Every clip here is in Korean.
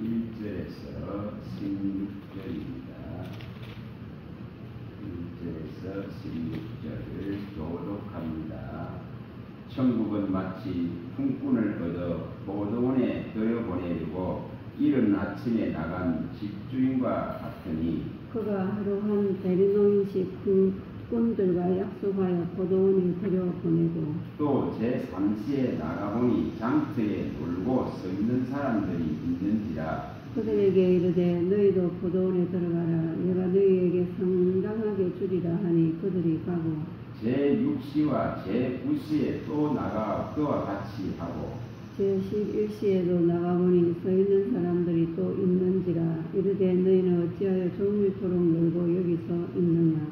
1절에서 16절입니다. 1절에서 16절을 교독합니다. 천국은 마치 품꾼을 얻어 포도원에 들여보내려고 이른 아침에 나간 집주인과 같으니 그가 하루 한 대리노인식 품꾼들과 약속하여 포도원에 들여보내고 또 제3시에 나가보니 장터에 놀고 서 있는 사람들이 있는지라. 그들에게 이르되 너희도 포도원에 들어가라. 내가 너희에게 상당하게 주리라 하니 그들이 가고 제6시와 제9시에 또 나가 그와 같이 하고 제11시에도 나가보니 서 있는 사람들이 또 있는지라. 이르되 너희는 어찌하여 종일토록 놀고 여기서 있느냐.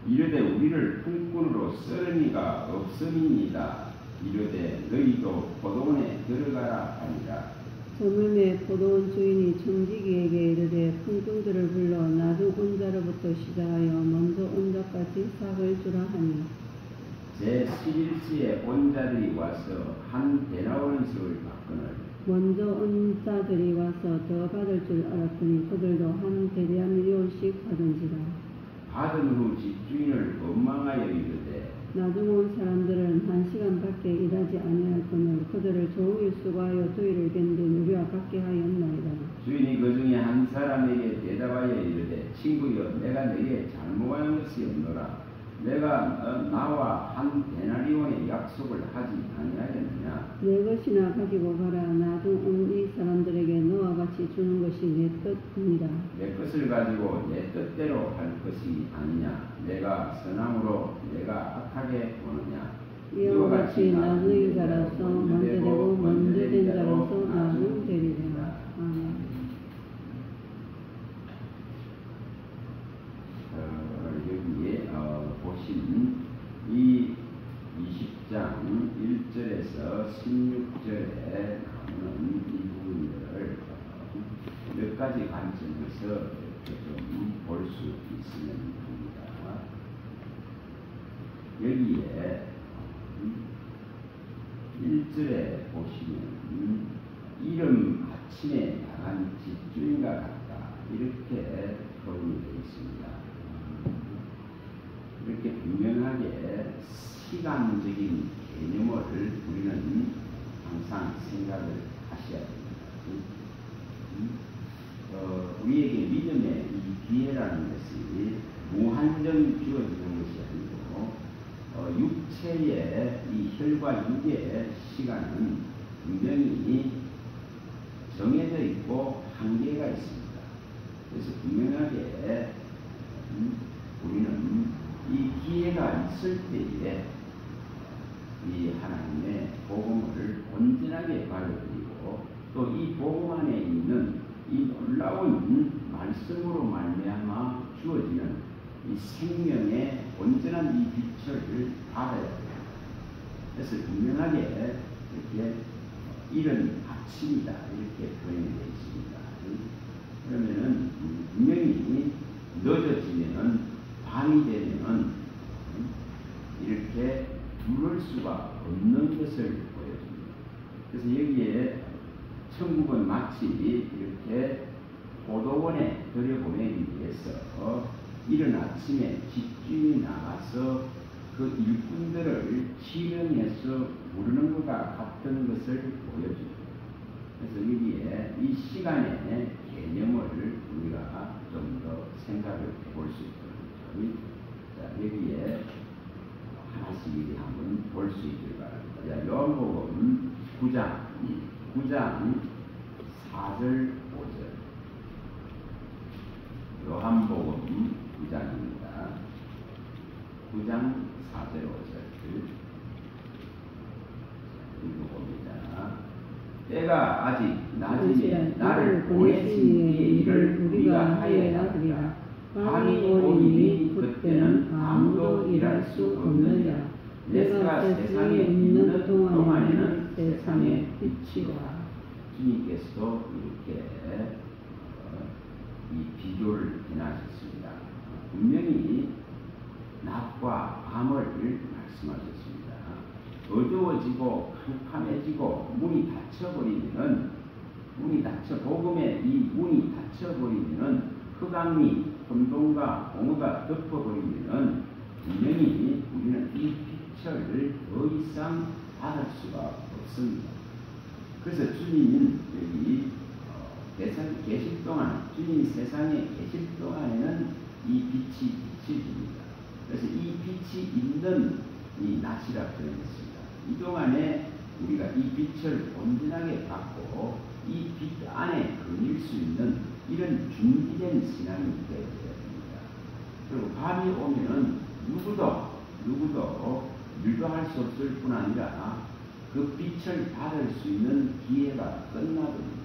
이르되 우리를 품꾼으로 쓰르니가 없음이니이다. 이르되 너희도 포도원에 들어가라 하니라. 저물매 포도원 주인이 청지기에게 이르되 품꾼들을 불러 나중 온 자로부터 시작하여 먼저 온 자까지 삭을 주라 하니 제11시에 온 자들이 와서 한 데나원씩을 받거늘 먼저 온 자들이 와서 더 받을 줄 알았더니 그들도 한 데나리온씩 받은지라. 받은 후 집주인을 원망하여 이르되 나중 온 사람들은 1시간밖에 일하지 아니하였거늘 그들을 종일 수고하여 더위를 겐든 우리와 같게 하였나이다. 주인이 그 중에 한 사람에게 대답하여 이르되 친구여 내가 너희에 잘못한 것이 없노라. 내가 나와 한 데나리온의 약속을 하지 아니하였느냐. 내 것이나 가지고 가라. 나중 온 이 사람들에게 너와 같이 주는 것이 내 뜻입니다. 내 것을 가지고 내 뜻대로 할 것이 아니냐. 내가 선함으로 내가 악하게 보느냐. 이와 같이 나중인 자로서 먼저 되고 먼저 된 자로서 나중 되리라. 아멘. 여기에 보신 이 20장 1절에서 16절에 나오는 이 부분들을 몇 가지 관점에서 이렇게 좀 볼 수 있으면 합니다. 여기에 1절에 보시면 이른 아침에 나간 집주인과 같다 이렇게 표현이 되어 있습니다. 이렇게 분명하게 시간적인 개념을 우리는 항상 생각을 하셔야 됩니다. 우리에게 믿음의 이 기회라는 것이 무한정이 주어지는 것이 아니고 육체의 이 혈과 육의 시간은 분명히 정해져 있고 한계가 있습니다. 그래서 분명하게 우리는 이 기회가 있을 때에 이 하나님의 복음을 온전하게 받아들이고 또 이 복음 안에 있는 이 놀라운 말씀으로 말미암아 주어지는 이 생명의 온전한 이 빛을 받아야 됩니다. 그래서 분명하게 이렇게 이른 아침이다 이렇게 표현이 되어 있습니다. 그러면은 분명히 늦어지면은 밤이 되면은 이렇게 부를 수가 없는 것을 보여줍니다. 그래서 여기에 천국은 마치 이렇게 포도원에 들여보내기 위해서 이른 아침에 집주인이 나가서 그 일꾼들을 지령해서 부르는 것과 같은 것을 보여줍니다. 그래서 여기에 이 시간의 개념을 우리가 좀 더 생각을 해볼 수 있도록 자, 여기에 하나씩 이렇게 한번 볼 수 있길 바랍니다. 자, 요한복음 9장 4절 5절 요한복음 9장입니다. 9장 4절 5절 읽어봅니다. 때가 아직 낮이니 나를 보내신 이의 일을 우리가 하여야 하리라. 밤이 오리니 그때는 아무도 일할 수 없느니라. 내가 세상에 있는 동안에는 세상의 빛이라. 주님께서도 이렇게 이 비교를 해나셨습니다. 분명히 낮과 밤을 말씀하셨습니다. 어두워지고 캄캄해지고 문이 닫혀버리면 문이 닫혀 복음의 이 문이 닫혀버리면은 흑암이 혼돈과 공허가 덮어버리면은 분명히 우리는 이 빛을 더 이상 받을 수가 없습니다. 그래서 주님은 여기 세상에 계실 동안, 주님이 세상에 계실 동안에는 이 빛이 비치집니다. 그래서 이 빛이 있는 이 낮이라 표현했습니다. 이 동안에 우리가 이 빛을 온전하게 받고 이 빛 안에 거닐 수 있는 이런 준비된 신앙이 되어야 됩니다. 그리고 밤이 오면은 누구도 유도할 수 없을 뿐 아니라 그 빛을 받을 수 있는 기회가 끝나버립니다.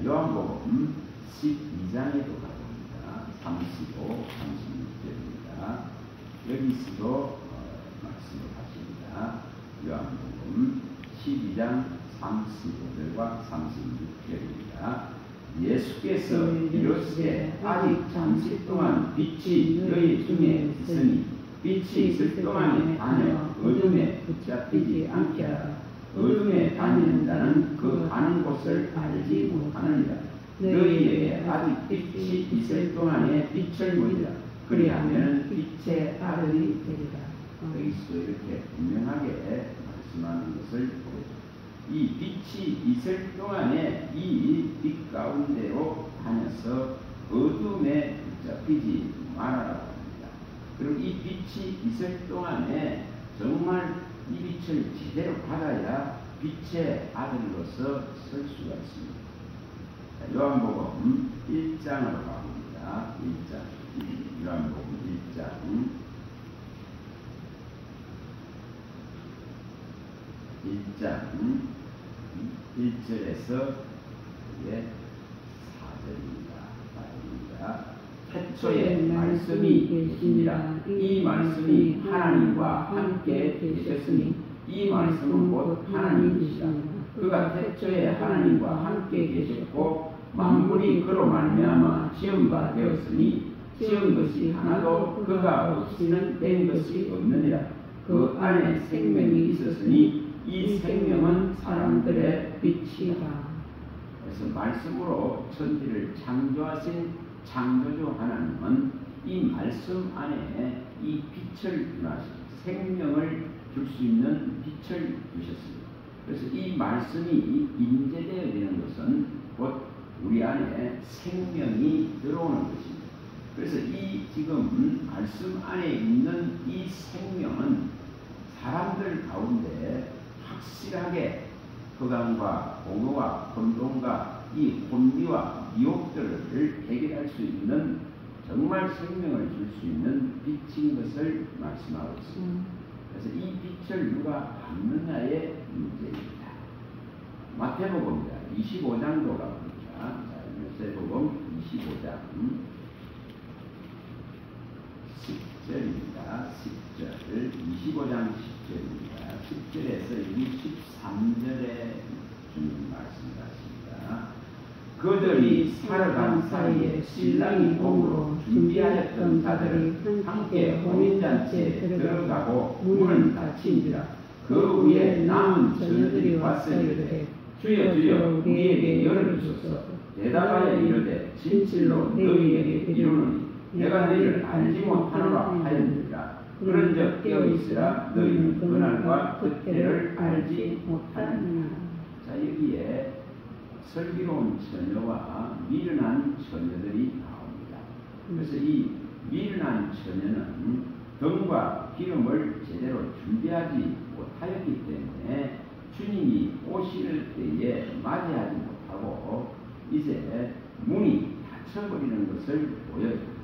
요한복음 12장에도 가봅니다. 35, 36절입니다. 여기서도 말씀을 하십니다. 요한복음 12장 35절과 36절입니다. 예수께서 이르시되 아직 잠시 동안 빛이 너희 중에 있으니 빛이 있을 동안에 다녀 어둠에 붙잡히지 않게 하라. 어둠에 다니는 자는 그 가는 곳을 알지 못하느니라. 너희에게 아직 빛이 있을 동안에 빛을 보이라. 그리하면 빛의 아들이 되리라. 여기서 이렇게 분명하게 말씀하는 것을 보여줍니다. 이 빛이 있을 동안에 이 빛 가운데로 다녀서 어둠에 붙잡히지 말아라 합니다. 그리고 이 빛이 있을 동안에 정말 이 빛을 제대로 받아야 빛의 아들로서 설 수가 있습니다. 요한복음 1장으로 가봅니다. 1장. 요한복음 1장. 1장 1절에서 4절입니다. 태초에 말씀이 계시니라. 이 말씀이 하나님과 함께 계셨으니 이 말씀은 곧 하나님이시라. 그가 태초에 하나님과 함께 계셨고 만물이 그로 말미암아 지은 바 되었으니 지은 것이 하나도 그가 없이는 된 것이 없느니라. 그 안에 생명이 있었으니 이 생명은 사람들의 빛이라. 그래서 말씀으로 천지를 창조하신 창조주 하나님은 이 말씀 안에 이 빛을 주나시고 생명을 줄 수 있는 빛을 주셨습니다. 그래서 이 말씀이 임재되어야 되는 것은 곧 우리 안에 생명이 들어오는 것입니다. 그래서 이 지금 말씀 안에 있는 이 생명은 사람들 가운데 확실하게 흑암과 공허와 혼돈과 이 혼미와 미혹들을 해결할 수 있는 정말 생명을 줄 수 있는 빛인 것을 말씀하고 있습니다. 그래서 이 빛을 누가 받느냐의 문제입니다. 마태복음입니다. 25장도 가봅니다. 마태복음 25장 10절입니다. 10절 25장 10절입니다. 10절에서 23절에 주님 말씀하십니다. 그들이 살아간 사이에 신랑이 옴으로 준비하였던 자들은 함께 혼인잔치에 들어가고 문은 닫힌지라. 그 위에 남은 처녀들이 와서 이르되 주여 주여 우리에게 열어주소서. 대답하여 이르되 진실로 너희에게 이르노니 내가 너희를 알지 못하노라 하였느니라. 그런즉 깨어있으라. 너희는 그날과 그때를 알지 못하느니라. 자, 여기에 슬기로운 처녀와 미련한 처녀들이 나옵니다. 그래서 이 미련한 처녀는 등과 기름을 제대로 준비하지 못하였기 때문에 주님이 오실 때에 맞이하지 못하고 이제 문이 닫혀버리는 것을 보여줍니다.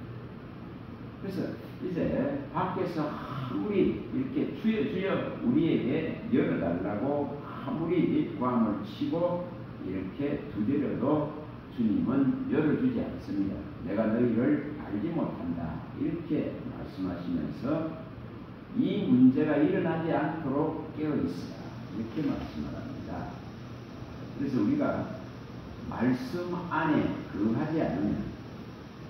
그래서 이제 밖에서 아무리 이렇게 주여 주여 우리에게 열어달라고 아무리 고함을 치고 이렇게 두드려도 주님은 열어주지 않습니다. 내가 너희를 알지 못한다. 이렇게 말씀하시면서 이 문제가 일어나지 않도록 깨어있으라. 이렇게 말씀을 합니다. 그래서 우리가 말씀 안에 거하지 않으면,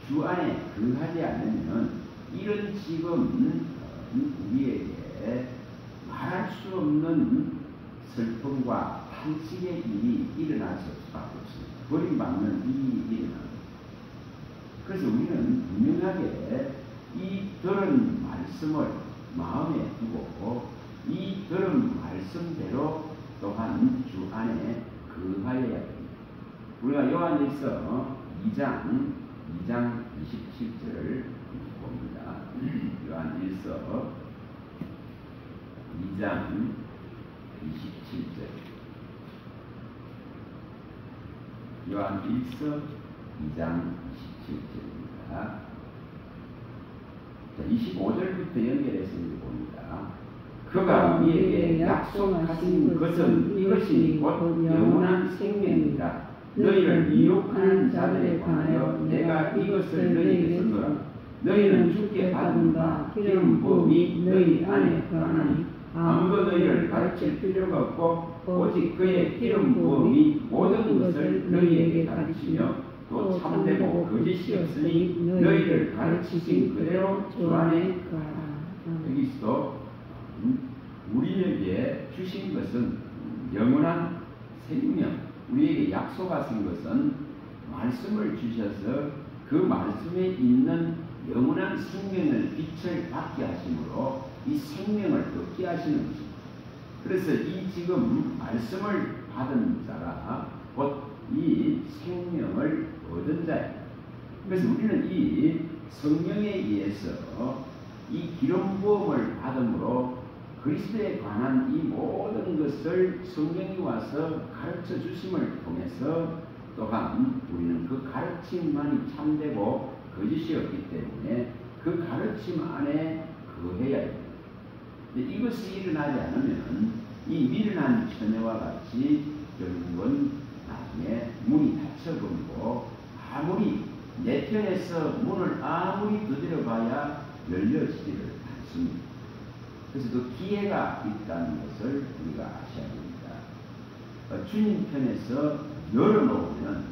주 안에 거하지 않으면 이런 지금 우리에게 말할 수 없는 슬픔과 방식의 일이 일어날 수밖에 없습니다. 버림받는 일이 일어납니다. 그래서 우리는 분명하게 이 들은 말씀을 마음에 두고 이 들은 말씀대로 또한 주 안에 거하여야 됩니다. 우리가 요한일서 2장 27절을 봅니다. 요한일서 2장 27절. 요한일서 2장 27절입니다. 25절부터 연결해서 봅니다. 그가 우리에게 약속하신 것은 이것이 곧 영원한 생명이라. 너희를 미혹하는 자들에 관하여 내가 이것을 너희에게 쓰노라. 너희는 주께 받은 바 기름 부음이 너희 안에 거하나니 아무도 너희를 가르칠 필요가 없고 오직 그의 기름 부음이 모든 것을 너희에게 가르치며 또 참되고 거짓이 없으니 너희를 가르치신 그대로 주 안에 거하라. 여기서 우리에게 주신 것은 영원한 생명, 우리에게 약속하신 것은 말씀을 주셔서 그 말씀에 있는 영원한 생명을 빛을 받게 하심으로 이 생명을 얻게 하시는 것입니다. 그래서 이 지금 말씀을 받은 자가 곧 이 생명을 얻은 자입니다. 그래서 우리는 이 성령에 의해서 이 기름 부음을 받음으로 그리스도에 관한 이 모든 것을 성령이 와서 가르쳐 주심을 통해서 또한 우리는 그 가르침만이 참되고 거짓이 없기 때문에 그 가르침 안에 거해야 합니다. 이것이 일어나지 않으면 이 미련한 처녀와 같이 결국은 나중에 문이 닫혀버리고 아무리 내 편에서 문을 아무리 두드려 봐야 열려지지를 않습니다. 그래서 그 기회가 있다는 것을 우리가 아셔야 됩니다. 주님 편에서 열어놓으면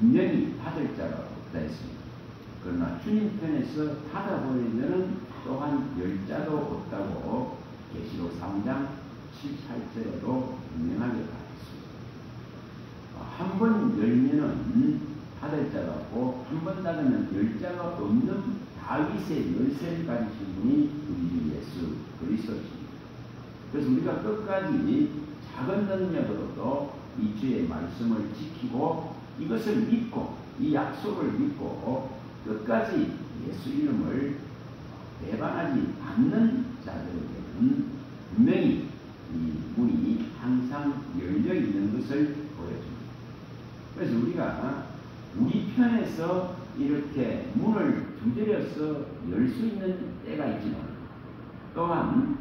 분명히 받을 자가 없다 했습니다. 그러나 주님 편에서 닫아버리면 또한 열 자도 없다고 계시록 3장 7절에도 분명하게 말했습니다. 한 번 열면은 받을 자가 없고 한 번 닫으면 열 자가 없는 다윗의 열쇠를 가지신 분이 우리 주 예수 그리스도십니다. 그래서 우리가 끝까지 작은 능력으로도 이 주의 말씀을 지키고 이것을 믿고 이 약속을 믿고 끝까지 예수 이름을 배반하지 않는 자들에게는 분명히 이 문이 항상 열려 있는 것을 보여줍니다. 그래서 우리가 우리 편에서 이렇게 문을 두드려서 열 수 있는 때가 있지만 또한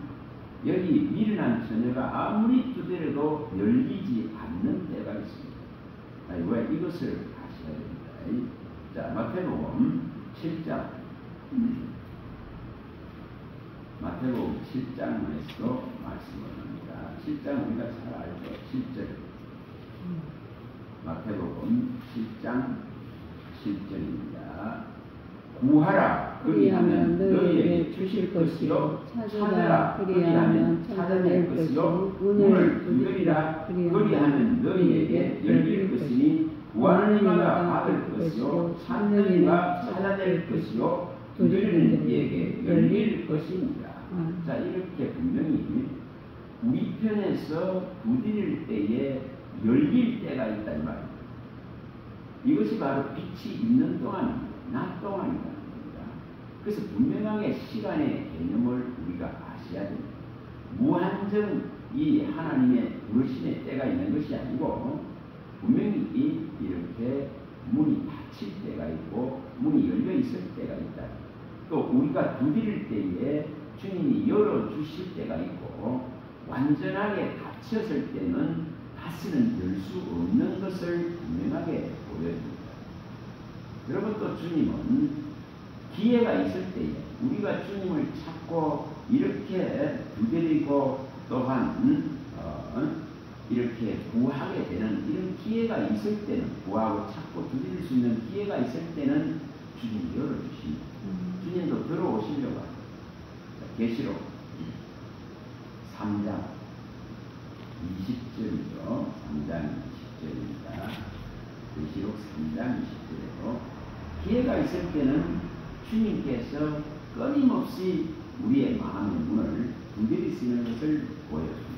여기 미련한 처녀가 아무리 두드려도 열리지 않는 때가 있습니다. 왜 이것을 아셔야 됩니다. 자, 마태복음 7장 마태복음 7장에서도 말씀을 합니다. 7장 우리가 잘 알죠. 7절 마태복음 7장 7절입니다. 구하라 그리하면 너희에게 주실 것이요 찾으라 그리하면 찾아낼 것이요 문을 두드리라 그리하면 너희에게 열릴 것이니 구하는 이마다 받을 것이요 찾는 이가 찾아낼 것이요 두드리는 이에게 열릴 것입니다. 자, 이렇게 분명히 우리 편에서 두드릴 때에 열릴 때가 있단 말입니다. 이것이 바로 빛이 있는 동안입니다. 낮 동안입니다. 그래서 분명하게 시간의 개념을 우리가 아셔야 됩니다. 무한정 이 하나님의 부르심의 때가 있는 것이 아니고 분명히 이렇게 문이 닫힐 때가 있고 문이 열려 있을 때가 있다. 또 우리가 두드릴 때에 주님이 열어주실 때가 있고 완전하게 닫혔을 때는 다시는 열 수 없는 것을 분명하게 보여줍니다. 여러분 또 주님은 기회가 있을 때에 우리가 주님을 찾고 이렇게 두드리고 또한 이렇게 구하게 되는 이런 기회가 있을 때는 구하고 찾고 두드릴 수 있는 기회가 있을 때는 주님이 열어주십니다. 주님도 들어오시려고 합니다. 계시록 3장 20절이죠. 3장 20절입니다. 계시록 3장 20절에도 기회가 있을 때는 주님께서 끊임없이 우리의 마음의 문을 두드리시는 것을 보여줍니다.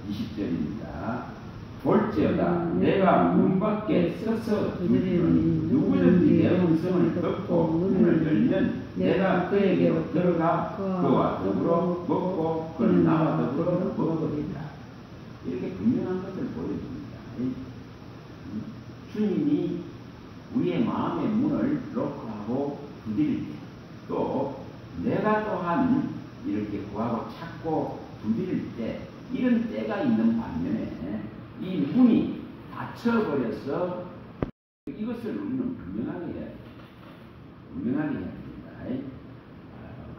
20절입니다. 볼지어다 내가 문 밖에 서서 두드리니 누구든지 내 음성을 듣고 문을 열면 내가 그에게로 들어가 그와 더불어 먹고 그는 나와 더불어 먹으리라. 이렇게 분명한 것을 보여줍니다. 주님이 우리의 마음의 문을 놓고 두드릴 때 또 내가 또한 이렇게 구하고 찾고 두드릴 때 이런 때가 있는 반면에 이 문이 닫혀버려서 이것을 우리는 분명하게 해야 됩니다. 분명하게 해야 됩니다.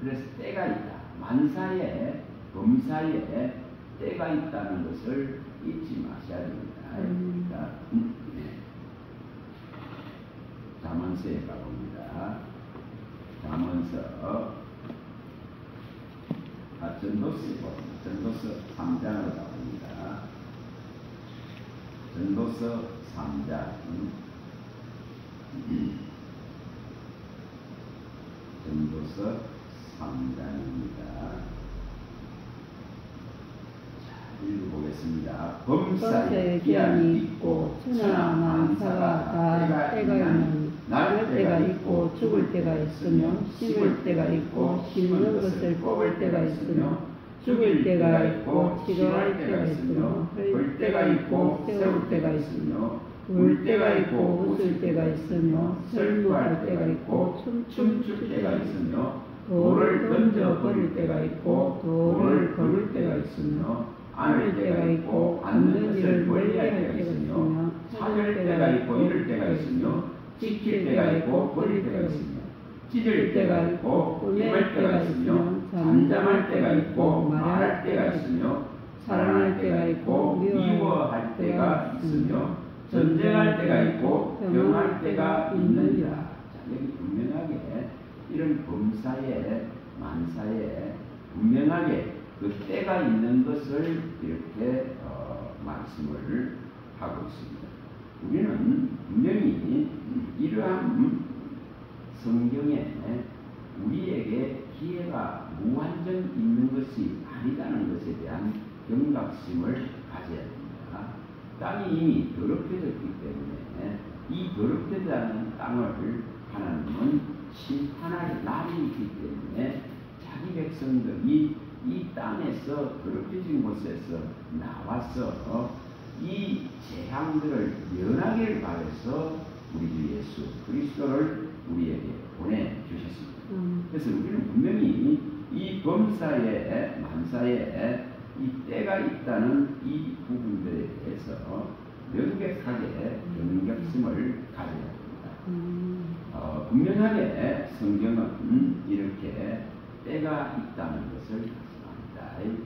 그래서 때가 있다. 만사에 범사에 때가 있다는 것을 잊지 마셔야 됩니다. 잠언서에 가봅니다. 잠언서 전도서 3장으로 가봅니다. 전도서 3장 전도서 3장입니다. 자, 읽어보겠습니다. 범사에 기한이 있고 천하 만사가 다 때가 있는 날 때가 있고 죽을 때가 있으며 심을 때가 있고 심는 것을 뽑을 때가 있으며 죽일 때가 있고 치료할 때가 있으며 할 때가 있고 세울 때가 있으며 울 때가 있고 웃을 때가 있으며 설교할 때가 있고 춤출 때가 있으며 돌을 던져 버릴 때가 있고 돌을 거둘 때가 있으며 안을 때가 있고 앉는 일을 멀리할 때가 있으며 찾을 때가 있고 잃을 때가 있으며 지킬 때가 있고 버릴 때가 있으며 찢을 때가 있고 꾸밀 때가 있으며 잠잠할 때가 있고 말할 때가 있으며 사랑할 때가 있고 미워할 때가 있으며 전쟁할 때가 있고 병할 때가 있느니라. 자, 여기 분명하게 이런 범사에 만사에 분명하게 그 때가 있는 것을 이렇게 말씀을 하고 있습니다. 우리는 분명히 이러한 성경에 우리에게 기회가 무한정 있는 것이 아니다는 것에 대한 경각심을 가져야 됩니다. 땅이 이미 더럽혀졌기 때문에 이 더럽혀지지 않은 땅을 하나님은 심판할 날이 있기 때문에 자기 백성들이 이 땅에서 더럽혀진 곳에서 나와서 이 재앙들을 면하기를 바라서 우리 주 예수 그리스도를 우리에게 보내주셨습니다. 그래서 우리는 분명히 이 범사에 만사에 이 때가 있다는 이 부분들에 대해서 명백하게 경각심을 가져야 됩니다. 분명하게 성경은 이렇게 때가 있다는 것을 말씀합니다.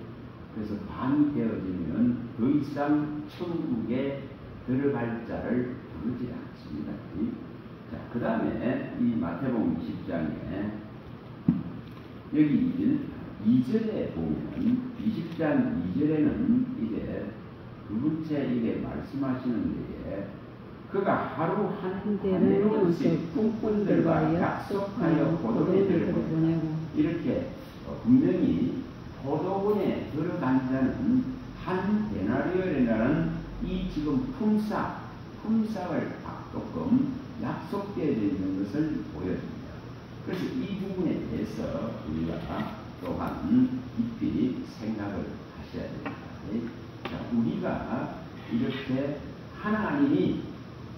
그래서 밤이 되어지면 더 이상 천국에 들어갈 자를 부르지 않습니다. 자, 그 다음에 이 마태복음 20장에 여기 2절에 보면 20장 2절에는 이제 두 번째 이게 말씀하시는 데에 그가 하루 한 대로씩 풍꾼들과 약속하여 포도원에 보내고 이렇게 분명히 포도원에 들어간 자는 한 데나리온이라는 이 지금 품삯을 받게끔 약속되어 있는 것을 보여줍니다. 그래서 이 부분에 대해서 우리가 또한 깊이 생각을 하셔야 됩니다. 자, 우리가 이렇게 하나님이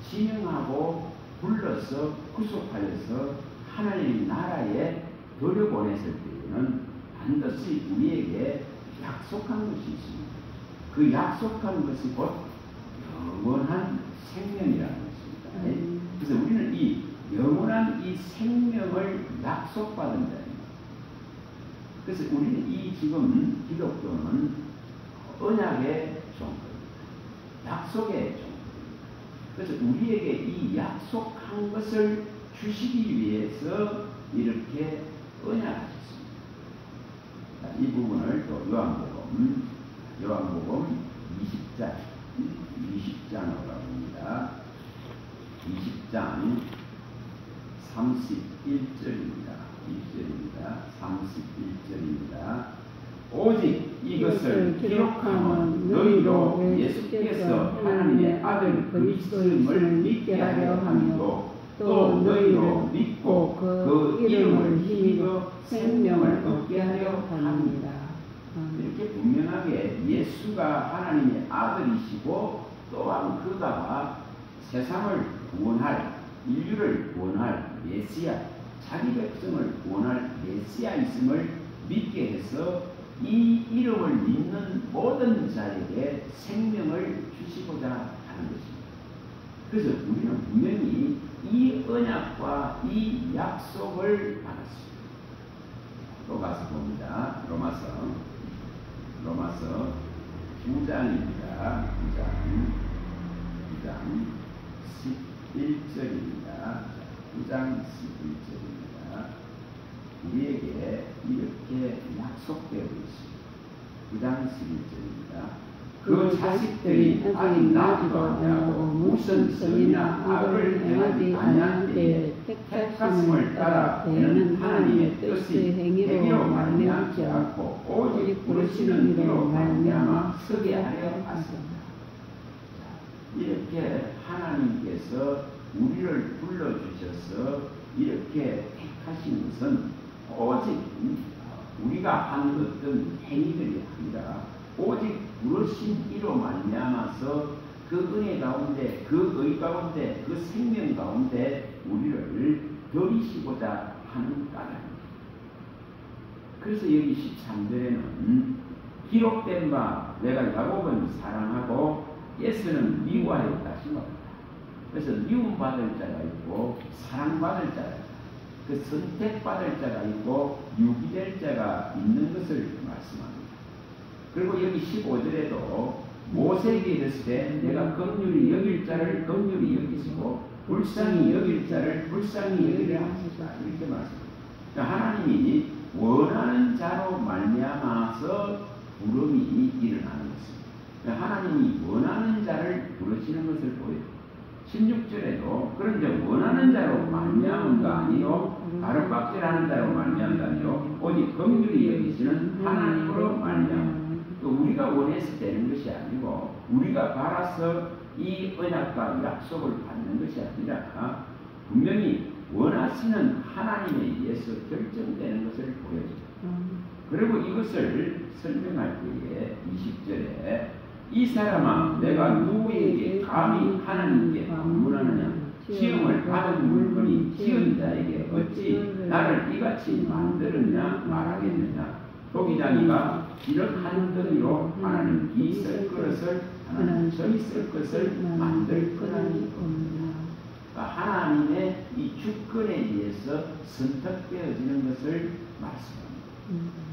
지명하고 불러서 구속하여서 하나님 나라에 들여보냈을 때에는 반드시 우리에게 약속한 것이 있습니다. 그 약속한 것이 곧 영원한 생명이라는 것입니다. 그래서 우리는 이 영원한 이 생명을 약속받은 자입니다. 그래서 우리는 이 지금 기독교는 언약의 종교입니다. 약속의 종교입니다. 그래서 우리에게 이 약속한 것을 주시기 위해서 이렇게 언약하셨습니다. 이 부분을 또 요한복음 요한복음 20장으로 가봅니다. 20장 31절입니다. 31절입니다. 오직 이것을 기록하면 너희로 예수께서 하나님의 아들 그리스도임을 믿게 하려 함이요 또 너희로 믿고 그 이름을 힘입어 생명을 얻게 하려 합니다. 이렇게 분명하게 예수가 하나님의 아들이시고 또한 그가 세상을 구원할, 인류를 구원할 메시아, 자기 백성을 구원할 메시아이심을 믿게 해서 이 이름을 믿는 모든 자에게 생명을 주시고자 하는 것입니다. 그래서 우리는 분명히 이 언약과 이 약속을 받았습니다. 또 가서 봅니다. 로마서 9장입니다. 9장 11절입니다. 9장 11절입니다. 우리에게 이렇게 약속되어 있습니다. 9장 11절입니다. 그 자식들이 아직 나지도 않고 무슨 선이나 악을 행하지 아니할 때에 택하심을 따라 되는 하나님의 뜻의 행위로 말미암지 않고 오직 부르시는 이로 말미암아 서게 하려 하십니다. 이렇게 하나님께서 우리를 불러주셔서 이렇게 택하신 것은 오직 우리가 한 어떤 행위들이 아니라 오직 부르신 이로 말미암아서 그 은혜 가운데, 그 의 가운데, 그 생명 가운데 우리를 들이시고자 하는 까닭입니다. 그래서 여기 13절에는 기록된 바 내가 야곱은 사랑하고 예수는 미워하였다 하십니다. 그래서 미움받을 자가 있고 사랑받을 자가 있고 그 선택받을 자가 있고 유기될 자가 있는 것을 말씀합니다. 그리고 여기 15절에도 모세에게 이르시되 내가 긍휼히 여길 자를 긍휼히 여기시고 불쌍히 여길 자를 불쌍히 여기려 하시다 이렇게 말씀합니다. 그러니까 하나님이 원하는 자로 말미암아서 부름이 일어나는 것입니다. 그러니까 하나님이 원하는 자를 부르시는 것을 보여요. 16절에도 그런데 원하는 자로 말미암은가 아니요 다른 박질하는 자로 말미암다니요 오직 긍휼히 여기시는 하나님으로 말미암아. 우리가 원해서 되는 것이 아니고 우리가 바라서 이 언약과 약속을 받는 것이 아니라 분명히 원하시는 하나님에 의해서 결정되는 것을 보여줍니다. 그리고 이것을 설명할 때에 20절에 이 사람아 내가 누구에게 감히 하나님께 방문하느냐 시험을 받은 물건이 지은 자에게 어찌 나를 이같이 만들었냐 말하겠느냐 도기장이가 이렇게 더미로 하나님 이쓸 그릇을 하나님 저희 쓸 것을 만들 거라니 하나님의 이 주권에 의해서 선택되어지는 것을 말씀합니다.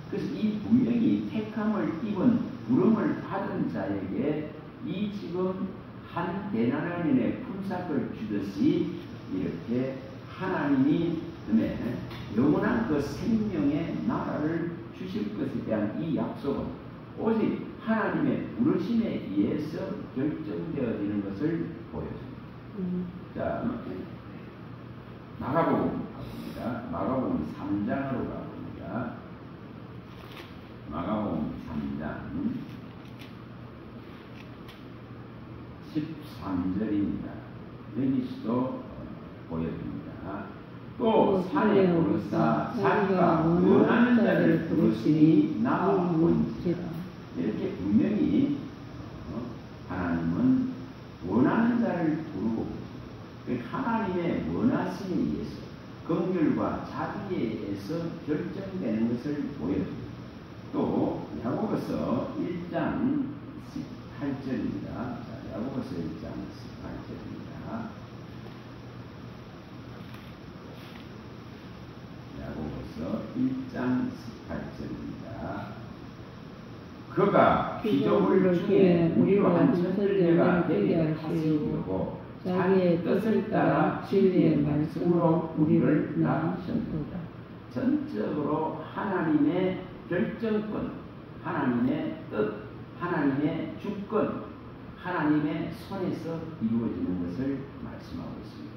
그래서 이 분명히 택함을 입은 부름을 받은 자에게 이 지금 한 데나리온의 품삯을 주듯이 이렇게 하나님이 영원한 그 생명의 나라를 주실 것에 대한 이 약속은 오직 하나님의 부르심에 의해서 결정되어지는 것을 보여줍니다. 자, 마가복음 가봅니다. 마가복음 3장으로 가봅니다. 마가복음 3장 13절입니다. 여기서도 보여줍니다. 또 산에 오르사 자기가 원하는 자를 부르시니 나와 본지라. 이렇게 분명히 하나님은 원하는 자를 부르고 하나님의 원하심에 의해서 긍휼과 자비에 의해서 결정되는 것을 보여줍니다. 또 야고보서 1장 18절입니다. 야고보서 1장 18절입니다. 야고보서 1장 18절입니다. 그가 피조물 중에 우리로 한 천들레가 되게 하시려고 자기의 뜻을 따라 진리의 말씀으로 우리를 낳으셨도다. 전적으로 하나님의 결정권, 하나님의 뜻, 하나님의 주권, 하나님의 손에서 이루어지는 것을 말씀하고 있습니다.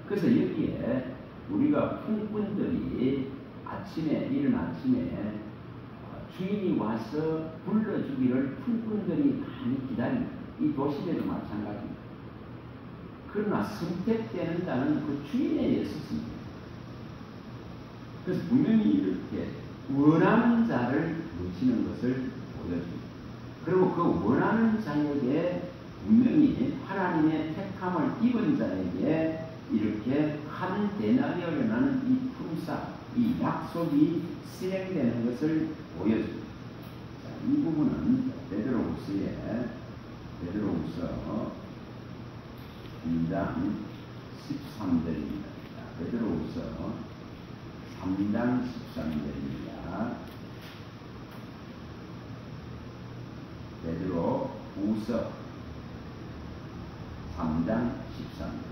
그래서 여기에 우리가 품꾼들이 이른 아침에 주인이 와서 불러주기를 품꾼들이 많이 기다립니다. 이 도심에도 마찬가지입니다. 그러나 선택되는 자는 그 주인에 의해서습니다. 그래서 분명히 이렇게 원하는 자를 놓치는 것을 보여줍니다. 그리고 그 원하는 자에게 분명히 하나님의 택함을 입은 자에게 이렇게 한 데나리온이라는 이 품삯, 이 약속이 실행되는 것을 보여줍니다. 자, 이 부분은 베드로후서 3장 13절입니다. 베드로후서 3장 13절입니다. 베드로후서 3장 13절.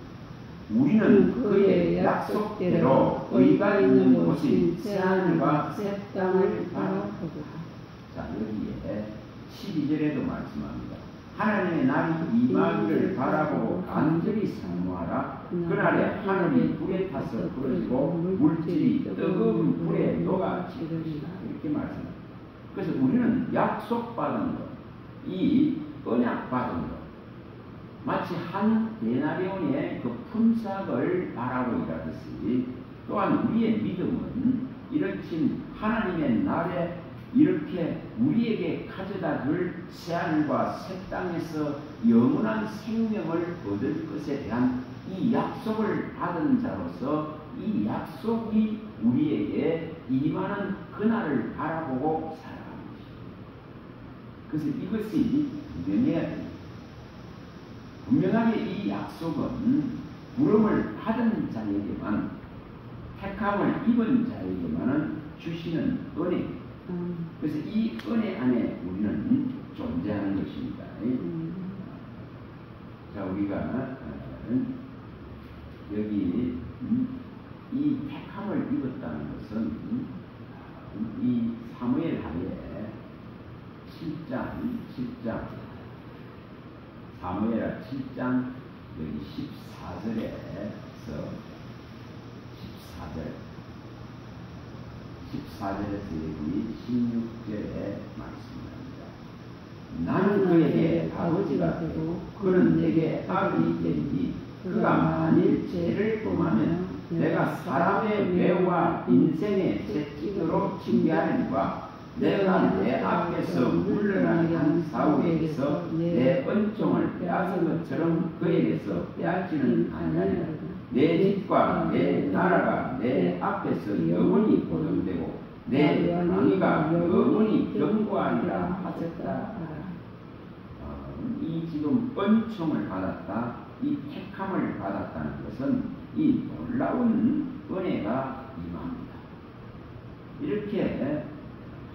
우리는 그의 약속대로 의가 있는 곳인 새하늘과 새 땅을 바라보고. 자, 여기에 12절에도 말씀합니다. 하나님의 날이 임하기를 바라보고 간절히 사모하라. 그날에 하늘이 불에 타서 부러지고 물질이 뜨거운 불에 녹아지리라. 이렇게 말씀합니다. 그래서 우리는 약속받은 것, 이 언약받은 것, 마치 한 데나리온의 그 품삯을 바라고 일하듯이, 또한 우리의 믿음은 이렇게 하나님의 날에 이렇게 우리에게 가져다 줄 새하늘과 새 땅에서 영원한 생명을 얻을 것에 대한 이 약속을 받은 자로서 이 약속이 우리에게 임하는 그날을 바라보고 살아가는 것입니다. 그래서 이것이 분명해야 됩니다. 분명하게 이 약속은 부름을 받은 자에게만, 택함을 입은 자에게만은 주시는 은혜. 그래서 이 은혜 안에 우리는 존재하는 것입니다. 자, 우리가 여기 이 택함을 입었다는 것은 이 사무엘 하에 7장 사무엘하 7장 여기 14절에서 14절에서 여기 16절에 말씀합니다. 나는 그에게 아버지가 되고 그는 내게 아들이 되리니 그가 만일 죄를 범하면 내가 사람의 배와 인생의 채찍으로 징계하리니와 내가 내 앞에서 물러나게 한 사울에게서 내 은총을 빼앗은 것처럼 그에게서 빼앗지는 아니하리라. 내 집과 내 나라가 내 앞에서 영원히 보존되고 내 왕위가 영원히 견고하리라 하셨다. 이 지금 은총을 받았다, 이 택함을 받았다는 것은 이 놀라운 은혜가 임합니다. 이렇게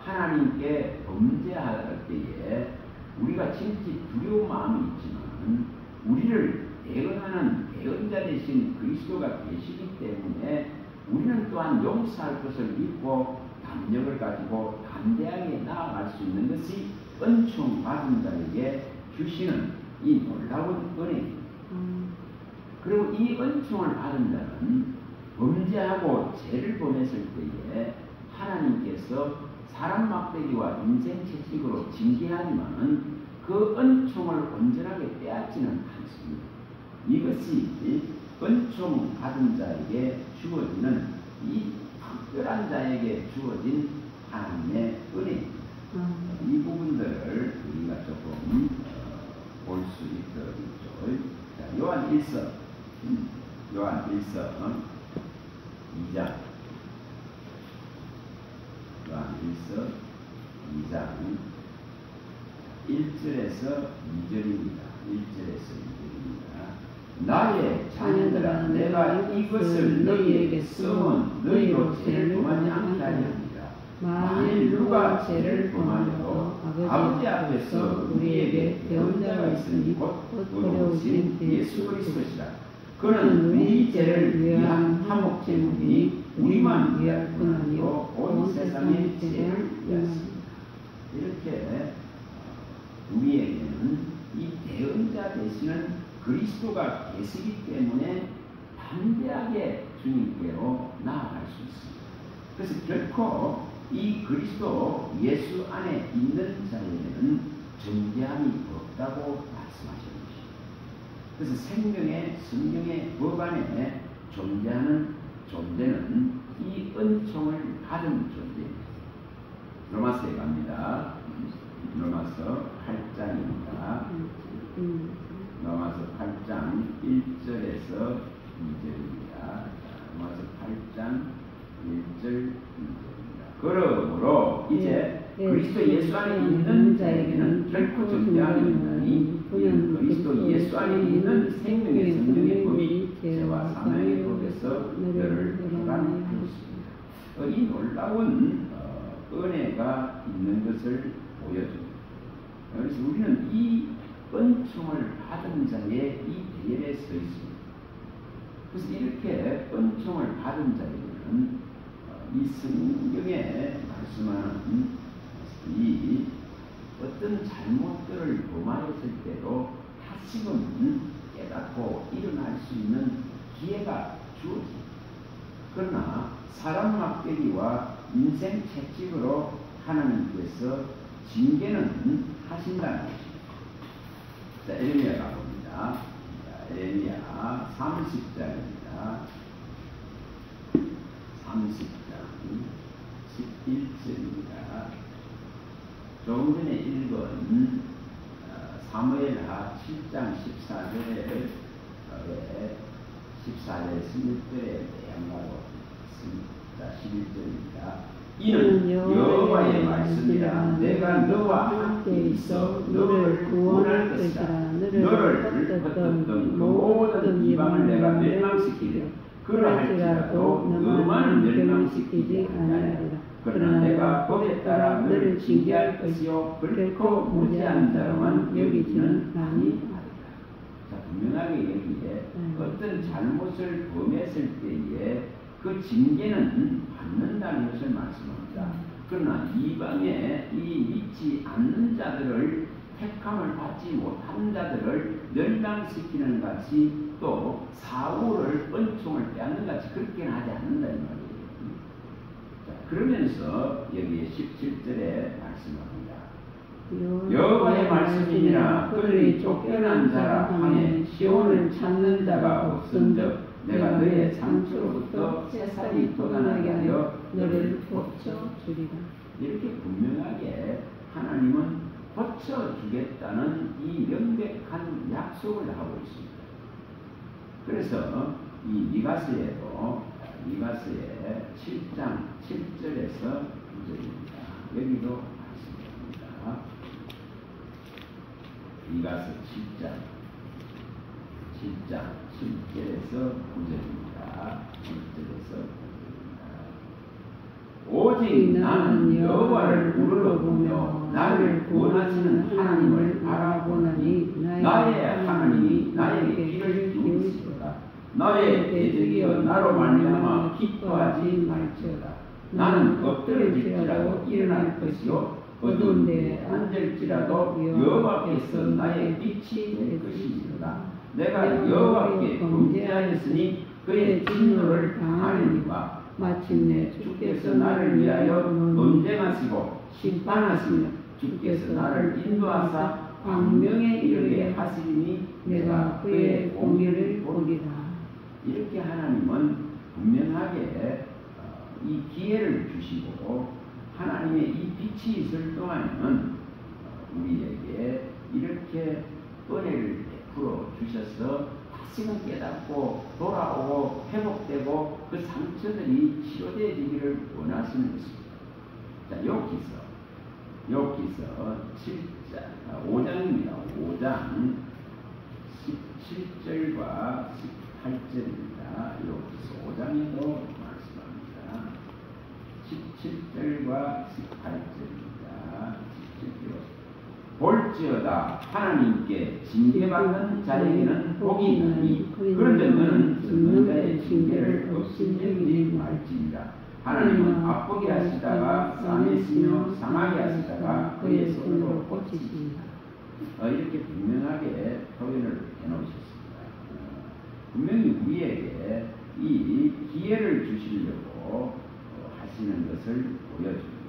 하나님께 범죄할 때에 우리가 진짜 두려운 마음이 있지만 우리를 대언하는 대언자 되신 그리스도가 계시기 때문에 우리는 또한 용서할 것을 믿고 담력을 가지고 담대하게 나아갈 수 있는 것이 은총 받은 자에게 주시는 이 놀라운 은혜입니다. 그리고 이 은총을 받은 자는 범죄하고 죄를 범했을 때에 하나님께서 사람 막대기와 인생 채찍으로 징계하지만은 그 은총을 온전하게 빼앗지는 않습니다. 이것이 은총 받은 자에게 주어지는 이 특별한 자에게 주어진 하나님의 은혜입니다. 이 부분들을 우리가 조금 볼 수 있도록. 자, 요한 1서 2장 요한 1서 2장 1절에서 2절입니다. 1절에서 2절입니다. 나의 자녀들아, 내가 이것을 너희에게 써온 너희로 죄를 범하지 않게 하려 합니다. 만일 누가 죄를 범하여도 아버지 앞에서 우리에게 대언자가 있으니 곧 어려우신 예수 그리스도시라. 그는 우리 죄를 위한 화목 제물이니 우리만 위할 뿐 아니요 온 세상의 죄를 위하십니다. 이렇게 우리에게는 이 대언자 되시는 그리스도가 계시기 때문에 담대하게 주님께로 나아갈 수 있습니다. 그래서 결코 이 그리스도 예수 안에 있는 자에게는 존재함이 없다고 말씀하신 것입니다. 그래서 생명의 성경의 법 안에 존재하는 존재는 이 은총을 받은 존재입니다. 로마서에 갑니다. 로마서 8장입니다. 로마서 8장 1절에서 2절입니다. 로마서 8장 1절 2절입니다. 그러므로 이제 그리스도 예수 안에 있는 자에게는 결코 존재함이 없나니 이는 그리스도 예수 안에 있는 생명의 성령의 법이 죄와 사망의 법에서 너를 해방하였습니다. 이 놀라운 은혜가 있는 것을 보여줍니다. 그래서 우리는 이 은총을 받은 자의 이 대열에 서 있습니다. 그래서 이렇게 은총을 받은 자에게는 이 성경에 말씀하는 이 어떤 잘못들을 범하였을 때도 다시금 깨닫고 일어날 수 있는 기회가 주어집니다. 그러나 사람 막대기와 인생 채찍으로 하나님께서 징계는 하신다는 것입니다. 자, 에레미야 가봅니다. 에레미야 30장입니다. 30장 11절입니다. 조금 전에 읽은 사무엘하 7장 14절에 16절에 대항하고 있습니다. 11절입니다. 이는 여호와의 말씀이라. 내가 너와 함께 있어 너를 구원할 것이라. 너를 헛되었던 모든 이방을 내가 멸망시키되 그러할지라도 너만은 멸망시키지 아니하리라. 그러나 내가 법에 따라 너를 징계할 것이요 결코 무지한 자로만 여기지는 아니하리라. 자, 분명하게 여기에 어떤 잘못을 범했을 때에 그 징계는 받는다는 것을 말씀합니다. 그러나 이방에 이 믿지 않는 자들을 택함을 받지 못한 자들을 멸망시키는 같이 또 사울을 은총을 빼앗는 같이 그렇게는 하지 않는다는 말이에요. 자, 그러면서 여기 17절에 말씀합니다. 여호와의 말씀이니라. 그들이 쫓겨난 자라 하에 시온을 찾는 자가 없은즉 내가 너의 상처로부터 새살이 돋아나게 하여 너를 고쳐주리라. 이렇게 분명하게 하나님은 고쳐주겠다는 이 명백한 약속을 하고 있습니다. 그래서 이 미가서에도 미가서의 7장 7절에서 9절입니다. 여기도 말씀합니다. 미가서 7장 7절에서 9절입니다. 7절에서 9절입니다. 오직 나는 여호와를 우러러보며 나를 구원하시는 하나님을 바라보나니 나의 하나님이 나에게 귀를 기울이시도다. 나의 대적이여 나로 말미암아 기뻐하지 말지어다. 나는 엎드러질지라도 일어날 것이요 어두운 데에 앉을지라도 여호와께서 나의 빛이 될 것이니라. 내가 여호와께 범죄하였으니 그의 진노를 당하리니와 마침내 주께서 나를 위하여 논쟁하시고 심판하시며 주께서 나를 인도하사 광명에 이르게 하시리니 내가 그의 공의를 보리라. 이렇게 하나님은 분명하게 이 기회를 주시고 하나님의 이 빛이 있을 동안에는 우리에게 이렇게 은혜를 베풀어 주셔서 다시금 깨닫고 돌아오고 회복되고 그 상처들이 치료되기를 원하시는 것입니다. 자, 여기서 5장입니다. 5장 17절과 18절입니다. 여기서 5장에도 말씀합니다. 17절과 18절입니다. 17절. 볼지어다 하나님께 징계받는 자에게는 복이 있나니 그런데 너는 듣는 자의 징계를 없인 여기지 말지니라. 하나님은 아프게 하시다가 싸매시며 상하게 하시다가 그의 손으로 고치시니라. 이렇게 분명하게 표현을 해놓으셨습니다. 분명히 우리에게 이 기회를 주시려고 하시는 것을 보여줍니다.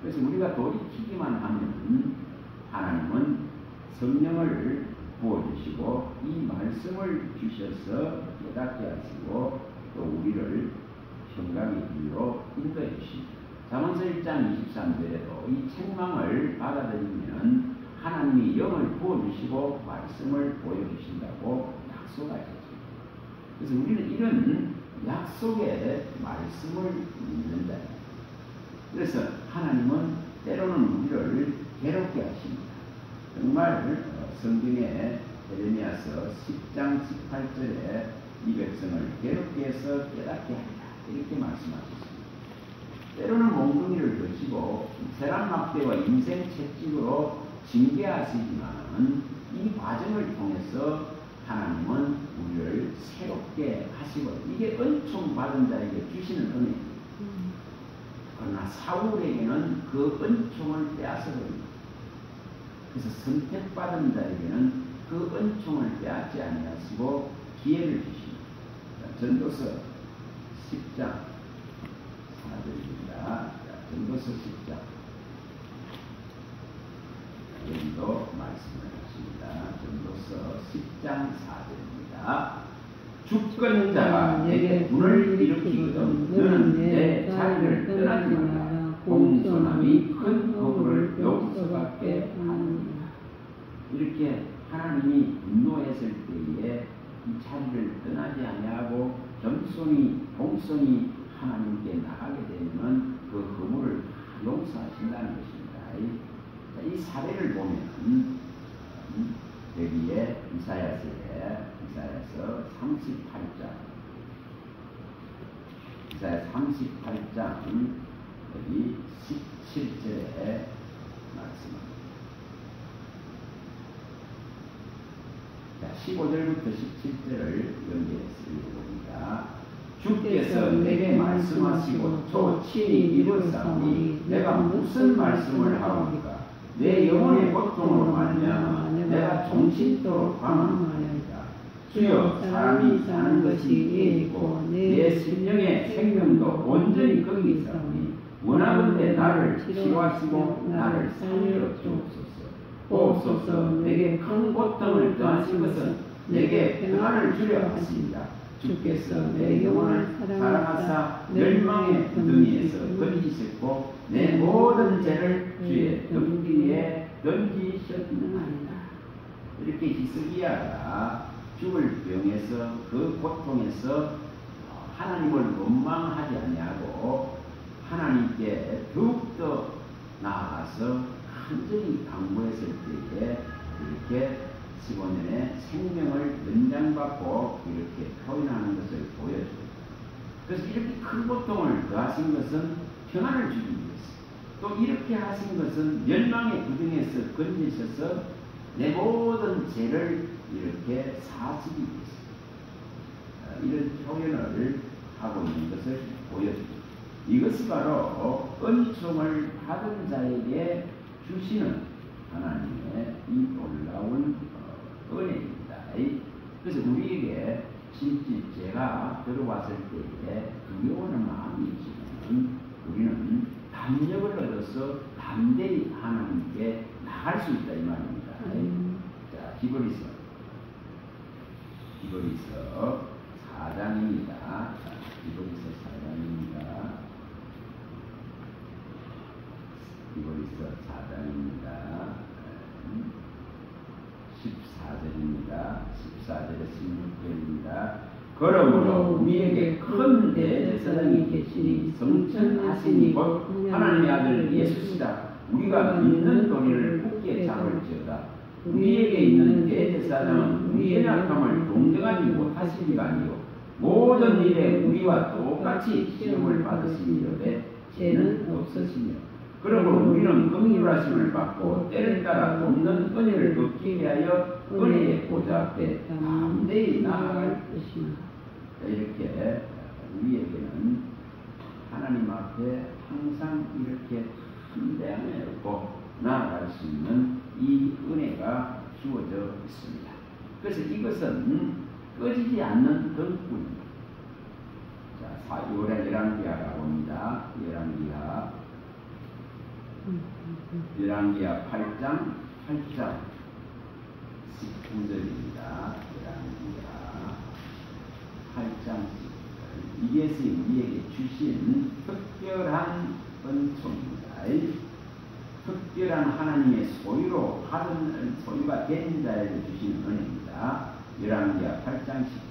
그래서 우리가 돌이키기만 하면 하나님은 성령을 부어주시고 이 말씀을 주셔서 깨닫게 하시고 또 우리를 평강의 길로 인도해 주십니다. 잠언서 1장 23절에도 이 책망을 받아들이면 하나님이 영을 부어주시고 말씀을 보여주신다고 약속하셨습니다. 그래서 우리는 이런 약속의 말씀을 믿는다. 그래서 하나님은 때로는 우리를 괴롭게 하십니다. 정말 성경에 에레미야서 10장 18절에 이 백성을 괴롭게 해서 깨닫게 하리라 이렇게 말씀하셨습니다. 때로는 몽둥이를 드시고 세란막대와 인생 채찍으로 징계하시지만 이 과정을 통해서 하나님은 우리를 새롭게 하시고 이게 은총 받은 자에게 주시는 은혜입니다. 그러나 사울에게는 그 은총을 빼앗아버립니다. 그래서 선택받은 자에게는 그 은총을 빼앗지 아니하시고 기회를 주십니다. 전도서 10장 4절입니다. 전도서 10장 여기도 말씀을 하십니다. 전도서 10장 4절입니다. 주권 자가 내게 불을 일으키거든 너는 내 자리를 떠나지 말라. 공손함이 큰 허물을 용서받게 하느니라. 이렇게 하나님이 분노했을 때에 이 자리를 떠나지 아니하고 겸손히 공손히 하나님께 나가게 되면 그 허물을 용서하신다는 것입니다. 이 사례를 보면 여기에 이사야서 38장 이사야 38장 여기 17절에 말씀합니다. 15절부터 17절을 연결해서 읽어봅니다. 주께서 내게 말씀하시고 또 친히 이르사오니 내가 무슨 말씀을 하오니까 내 영혼의 고통으로 말미암아 내가 종신토록 방황하였다. 주여 사람이 사는 것이 이에 있고 내 심령의 생명도 온전히 거기 있사오니 원하건대 나를 치료하시고 나를 살려 주옵소서. 보옵소서. 내게 큰 고통을 더하신 것은 내게 평안을 주려 하십니다. 주께서 내 영혼을 사랑하사 멸망의 구덩이에서 건지셨고 내 모든 죄를 주의 등 뒤에 던지셨느니라. 이렇게 히스기야가 죽을 병에서 그 고통에서 하나님을 원망하지 아니하고 하나님께 더욱더 나아가서 간절히 강구했을 때에 이렇게 15년의 생명을 연장받고 이렇게 표현하는 것을 보여줍니다. 그래서 이렇게 큰 고통을 더하신 것은 평안을 주기 위해서, 또 이렇게 하신 것은 멸망의 구덩이에서 건지셔서 내 모든 죄를 이렇게 사시기 위해서 이런 표현을 하고 있는 것을 보여줍니다. 이것이 바로 은총을 받은 자에게 주시는 하나님의 이 놀라운 은혜입니다. 그래서 우리에게 진짜 들어왔을 때에 두려워하는 마음이 있지만 우리는 담력을 얻어서 담대히 하나님께 나갈 수 있다 이 말입니다. 자, 히브리서 4장입니다. 히브리서 4장입니다. 히브리서 4장입니다. 14절입니다. 14절에 16절입니다. 그러므로 우리에게 큰 대제사장이 계시니 성천하시니 곧 하나님의 아들 예수시다. 우리가 믿는 도리를 굳게 잡을지어다. 우리에게 있는 대제사장은 우리의 약함을 동정하지 못하시리가 아니요 모든 일에 우리와 똑같이 시험을 받으시니로되 죄는 없으시며 그러므로 우리는 긍휼하심을 받고 때를 따라 돕는 은혜를 얻기 위하여 은혜의 보좌 앞에 담대히 나아갈 것입니다. 이렇게 우리에게는 하나님 앞에 항상 이렇게 담대함을 얻고 나아갈 수 있는 이 은혜가 주어져 있습니다. 그래서 이것은 꺼지지 않는 등불입니다. 자, 열왕기하 가봅니다. 열왕기하 8장 19절입니다. 열왕기하 8장 19절. 이것이 우리에게 주신 특별한 은총입니다. 특별한 하나님의 소유가 된 자에게 주신 은혜입니다. 열왕기하 8장 19절.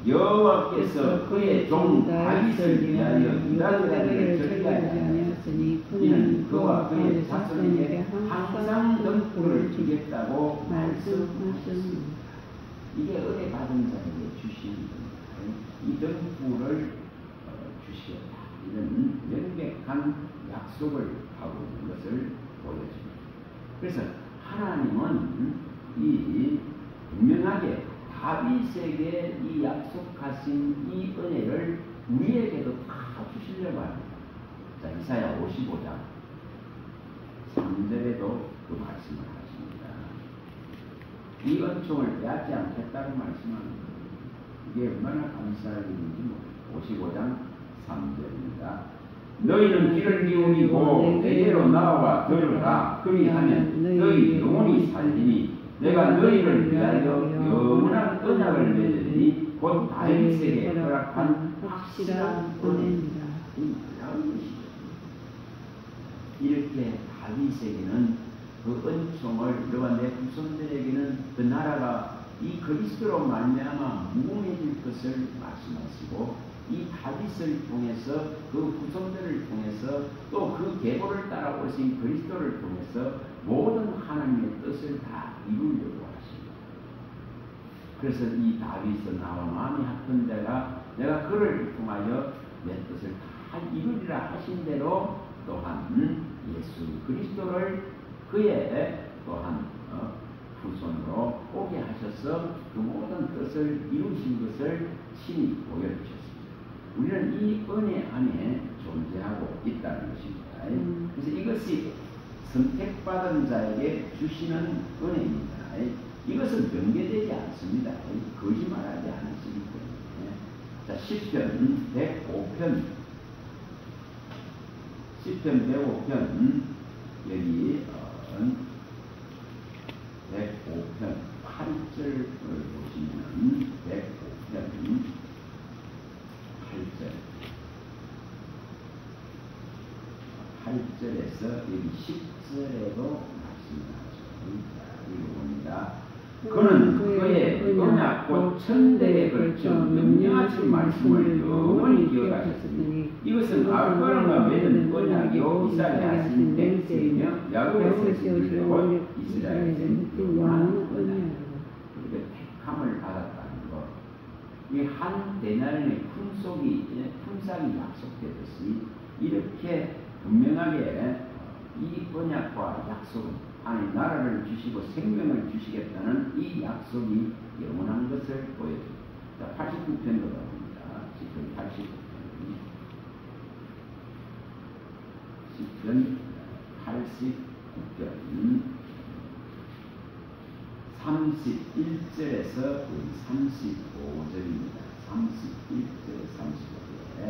여호와께서 그의 종 다윗을 위하여 유다를 절대하지 아니하였으니 이는 그와 그의 자손에게 항상 등불을 주겠다고 말씀하셨습니다. 이게 은혜 받은 자에게 주신 이 등불을 주시겠다. 이런 명백한 약속을 하고 있는 것을 보여줍니다. 그래서 하나님은 이 분명하게 다윗에게 이 약속하신 이 은혜를 우리에게도 다 주시려고 합니다. 자, 이사야 55장 3절에도 그 말씀을 하십니다. 이 은총을 빼앗지 않겠다고 말씀합니다. 이게 얼마나 감사할 일인지 55장 3절입니다. 너희는 귀를 기울이고 내게로 나와 들으라. 그리하면 너희 영혼이 살리니 내가 너희를 위하여 영원한 언약을 맺으니 곧 다윗에게 허락한 확실한 은혜입니다. 이렇게 다윗에게는 그 은총을 너와 내 후손들에게는 그 나라가 이 그리스도로 말미암아 무궁해질 것을 말씀하시고 이 다윗을 통해서 그 후손들을 통해서 또 그 계보를 따라 오신 그리스도를 통해서 모든 하나님의 뜻을 다 이루려고 하십니다. 그래서 이 다윗은 나와 마음이 합한 자가 내가 그를 통하여 내 뜻을 다 이루리라 하신 대로 또한 예수 그리스도를 그의 또한 후손으로 오게 하셔서 그 모든 뜻을 이루신 것을 친히 보여주셨습니다. 우리는 이 은혜 안에 존재하고 있다는 것입니다. 그래서 이것이 선택받은 자에게 주시는 은혜입니다. 이것은 변개되지 않습니다. 거짓말하지 않으시기 때문에. 자, 시편 105편 105편 여기 105편 8절을 보시면 105편 8절에서 여기 10절에도 말씀하죠. 읽어봅니다. 그는 그의 언약 곧 천대에 걸쳐 명령하신 말씀을 영원히 기억하셨으니 이것은 아브라함과 맺은 언약이요 이삭에 하신 맹세이며 야곱의 세우신 곧 이스라엘의 영원한 언약이고 그렇게 택함을 받았다는 것. 이 한 데나리온의 품삯이 약속되듯이 이렇게 분명하게 이 언약과 약속은 하나님 나라를 주시고 생명을 주시겠다는 이 약속이 영원한 것을 보여줍니다. 자, 89편으로 갑니다. 시편 89편. 시편 89편 31절에서 35절입니다. 31절 35절에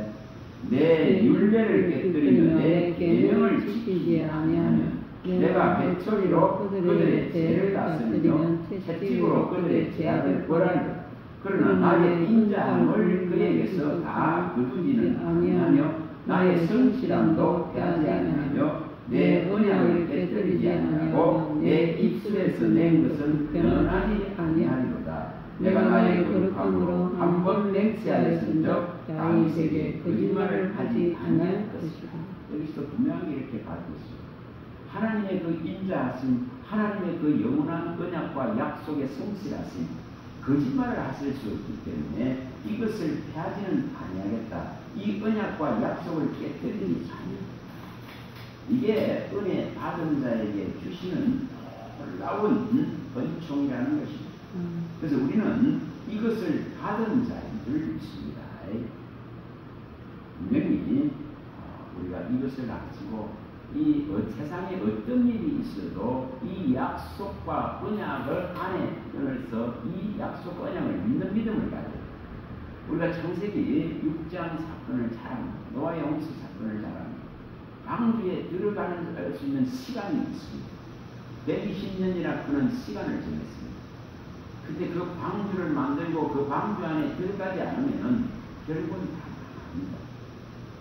내 율례를 깨뜨리며 내 계명을 지키지 아니하면 내가 배처리로 그들의 죄를 다스리며 채찍으로 그들의 죄악을 벌하리라. 그러나 나의 인자함을 그에게서 다 거두지는 아니하며 나의 성실함도 빼앗지 아니하며 내 언약을 깨뜨리지 아니하고 내 입술에서 낸 것은 변하지 아니하리로다. 내가 나의 거룩함으로 한 번 맹세하였은즉 다윗에게 거짓말을 하지 아니할 것이다. 여기서 분명하게 이렇게 가지고 있습니다. 하나님의 그 인자하심, 하나님의 그 영원한 언약과 약속의 성실하심, 거짓말을 하실 수 없기 때문에 이것을 폐하지는 아니하겠다. 이 언약과 약속을 깨뜨리지 아니하겠다. 이게 은혜 받은 자에게 주시는 놀라운 은총이라는 것입니다. 그래서 우리는 이것을 받은 자인 줄 믿습니다. 분명히 우리가 이것을 가지고 세상에 어떤 일이 있어도 이 약속과 언약을 안에 넣어서 이 약속 언약을 믿는 믿음을 가져요. 우리가 창세기 6장 사건을 잘 압니다. 노아의 홍수 사건을 잘 압니다. 방주에 들어가는 수 있는 시간이 있습니다. 120년이라 그런 시간을 정했습니다. 근데 그 방주를 만들고 그 방주 안에 들어가지 않으면 결국은 다 나갑니다.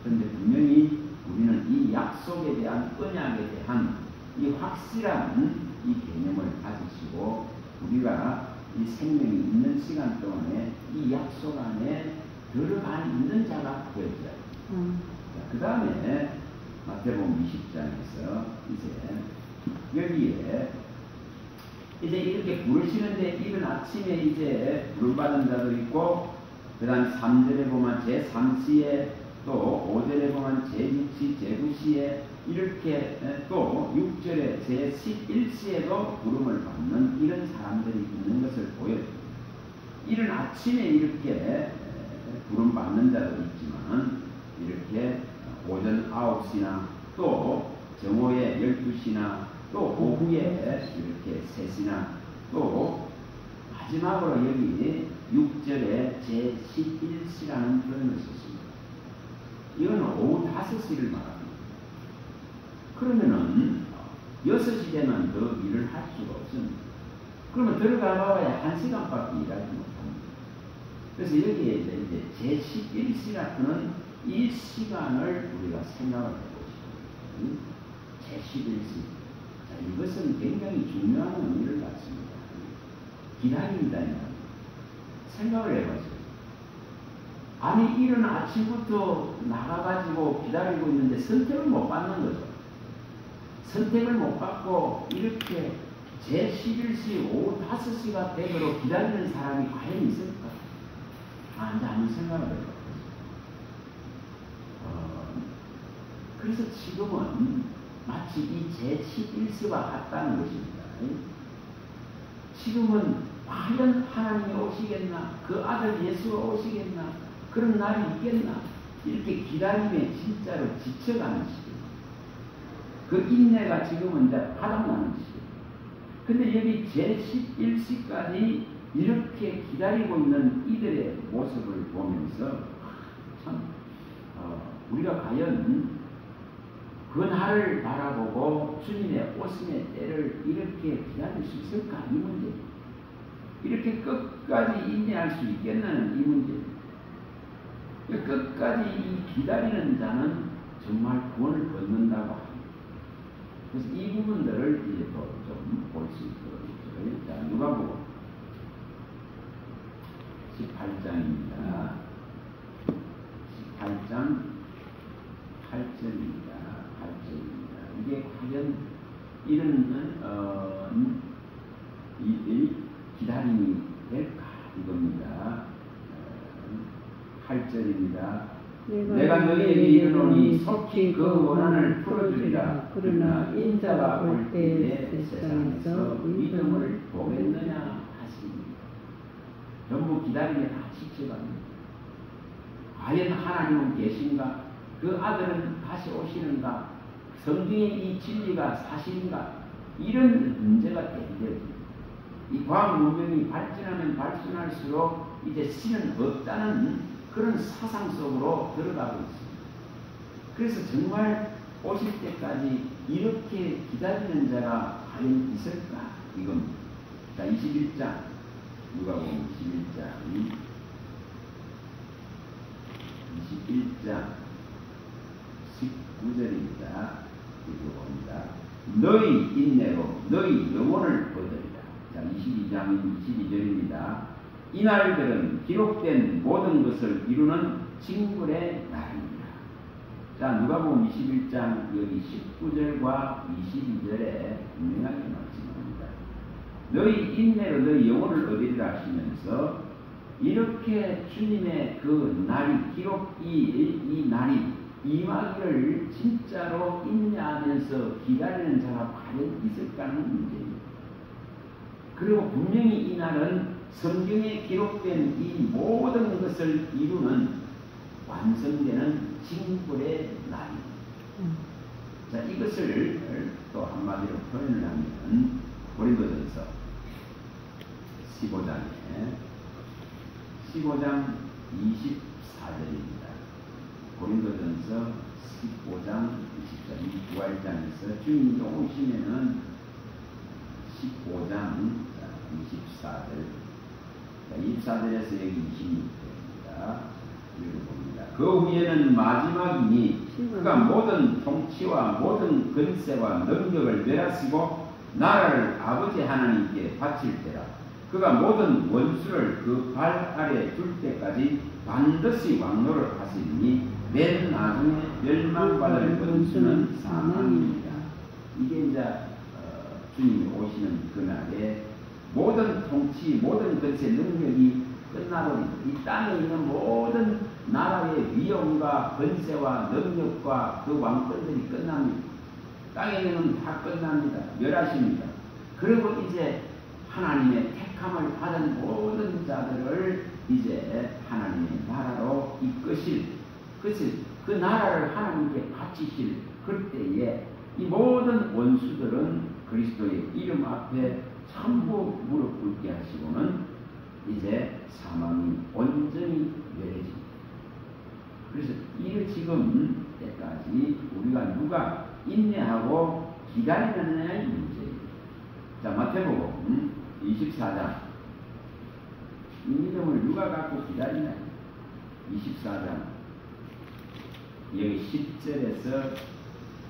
그런데 분명히 우리는 이 약속에 대한 언약에 대한 이 확실한 이 개념을 가지시고 우리가 이 생명이 있는 시간 동안에 이 약속 안에 들어가 있는 자가 되었어요. 그 다음에 마태복음 20장에서 이제 여기에 이제 이렇게 부르시는데 이른 아침에 이제 부름받은 자도 있고 그 다음 3절에 보면 제3시에 또 5절에 보면 제6시, 제9시에 이렇게 또 6절에 제11시에도 부름을 받는 이런 사람들이 있는 것을 보여줍니다. 이른 아침에 이렇게 부름받는 자도 있지만 이렇게 오전 9시나 또 정오에 12시나 또 오후에 이렇게 3시나 또 마지막으로 여기 6절에 제11시라는 표현을 썼습니다. 이건 오후 5시를 말합니다. 그러면은 6시 되면 더 일을 할 수가 없습니다. 그러면 들어가봐야 1시간밖에 일하지 못합니다. 그래서 여기에 이제 제11시라는 이 시간을 우리가 생각을 해보시죠. 제11시. 자, 이것은 굉장히 중요한 의미를 갖습니다. 기다린다. 생각을 해보세요. 아니, 이른 아침부터 나가가지고 기다리고 있는데 선택을 못 받는 거죠. 선택을 못 받고 이렇게 제11시 오후 5시가 되도록 기다리는 사람이 과연 있을까? 이제 한번 생각을 해요. 그래서 지금은 마치 이 제11시와 같다는 것입니다. 지금은 과연 하나님이 오시겠나? 그 아들 예수가 오시겠나? 그런 날이 있겠나? 이렇게 기다림에 진짜로 지쳐가는 시기입니다. 그 인내가 지금은 이제 바닥나는 시기입니다. 근데 여기 제11시까지 이렇게 기다리고 있는 이들의 모습을 보면서 참 우리가 과연 그 날을 바라보고 주님의 오심의 때를 이렇게 기다릴 수 있을까? 이 문제. 이렇게 끝까지 인내할 수 있겠나는 이 문제. 끝까지 이 기다리는 자는 정말 구원을 얻는다고 합니다. 그래서 이 부분들을 이제 또 좀 볼 수 있도록 있죠. 자, 누가복음 18장입니다. 18장 8절입니다. 8절입니다. 이게 과연 이런 이 기다림이 될까 이겁니다. 8절입니다. 내가 너희에게 이르노니 속히 그 원한을 풀어주리라. 그러나 인자가 올 때에 세상에서 믿음을 보겠느냐 하십니다. 전부 기다림에 다 지쳐갑니다. 과연 하나님은 계신가? 그 아들은 다시 오시는가? 성경의 이 진리가 사실인가? 이런 문제가 대두됩니다. 이 과학 문명이 발전하면 발전할수록 이제 신은 없다는 그런 사상 속으로 들어가고 있습니다. 그래서 정말 오실 때까지 이렇게 기다리는 자가 과연 있을까? 이겁니다. 자, 21장. 누가복음 21장 19절입니다. 읽어봅니다. 너희 인내로 너희 영혼을 얻으리라. 자, 22장인 22절입니다. 이 날들은 기록된 모든 것을 이루는 징벌의 날입니다. 자, 누가복음 21장 여기 19절과 22절에 분명하게 말씀합니다. 너희 인내로 너희 영혼을 얻으리라 하시면서 이렇게 주님의 그 날이 이 날이 임하기를 진짜로 인내하면서 기다리는 자가 과연 있을까 하는 문제입니다. 그리고 분명히 이 날은 성경에 기록된 이 모든 것을 이루는 완성되는 징벌의 날입니다. 자, 이것을 또 한마디로 표현을 하면 고린도전서 15장 24절입니다. 고린도전서 15장 24절, 이 부활장에서 주님이 오시면은 15장 24절, 24절에서 여기 26절입니다. 읽어봅니다. 그 후에는 마지막이니 그가 모든 통치와 모든 권세와 능력을 멸하시고 나라를 아버지 하나님께 바칠 때라. 그가 모든 원수를 그 발 아래 둘 때까지 반드시 왕노를 하시니 맨 나중에 멸망받을 원수는 사망입니다. 이게 이제 주님이 오시는 그날에 모든 통치, 모든 권세, 능력이 끝나버립니다. 이 땅에 있는 모든 나라의 위엄과 권세와 능력과 그 왕권들이 끝납니다. 땅에 있는 다 끝납니다. 멸하십니다. 그리고 이제 하나님의 택함을 받은 모든 자들을 이제 하나님의 나라로 이끄실, 그 나라를 하나님께 바치실 그때에 이 모든 원수들은 그리스도의 이름 앞에 전부 무릎 꿇게 하시고는 이제 사망이 온전히 멸해집니다. 그래서 이 지금 때까지 우리가 누가 인내하고 기다리느냐의 문제입니다. 자, 마태복음 24장, 이 믿음을 누가 갖고 기다리냐? 24장 여기 10절에서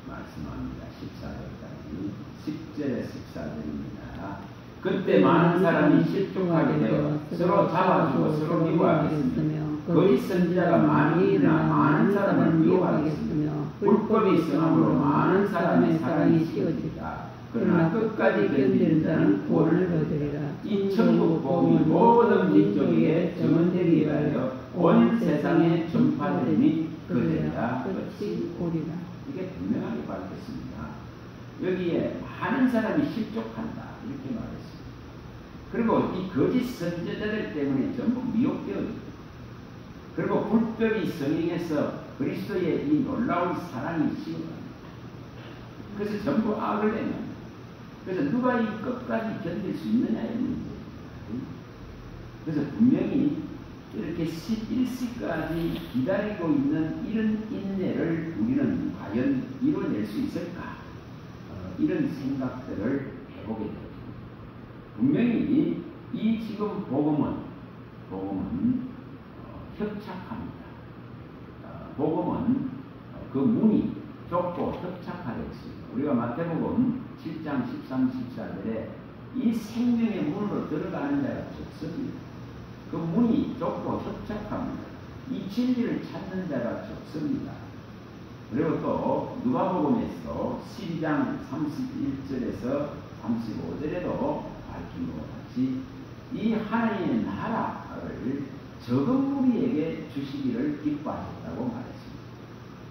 말씀합니다. 14절까지 10절에 14절입니다. 그때 많은 사람이 실족하게 되어 서로 잡아주고 서로 미워하겠으며 거짓 선지자가 많이 일어나 많은 사람을 미워하겠으며 불법이 성함으로 많은 사람의 사랑이 씌워지다. 그러나 끝까지 견디는 자는 구원을 얻으리라. 이 천국 복음이 모든 민족에게 증언되기 위하여 온 세상에 전파되니 그때가 끝이 오리라. 이게 분명하게 밝혔습니다. 여기에 많은 사람이 실족한다 이렇게 말했습니다. 그리고 이 거짓 선지자들 때문에 전부 미혹되어 있다. 그리고 불법이 성행해서 그리스도의 이 놀라운 사랑이 식어갑니다. 그래서 전부 악을 내는. 그래서 누가 이 끝까지 견딜 수 있느냐의 문제. 그래서 분명히 이렇게 11시까지 기다리고 있는 이런 인내를 우리는 과연 이뤄낼 수 있을까? 이런 생각들을 해보게 됩니다. 분명히 이 지금 복음은 협착합니다. 복음은 그 문이 좁고 협착하여 있습니다. 우리가 마태복음 7장 13, 14절에 이 생명의 문으로 들어가는 자가 적습니다. 그 문이 좁고 협착합니다. 이 진리를 찾는 자가 적습니다. 그리고 또 누가복음에서 12장 31절에서 35절에도 밝힌 것 같이 이 하나님의 나라를 적은 무리에게 주시기를 기뻐하셨다고 말했습니다.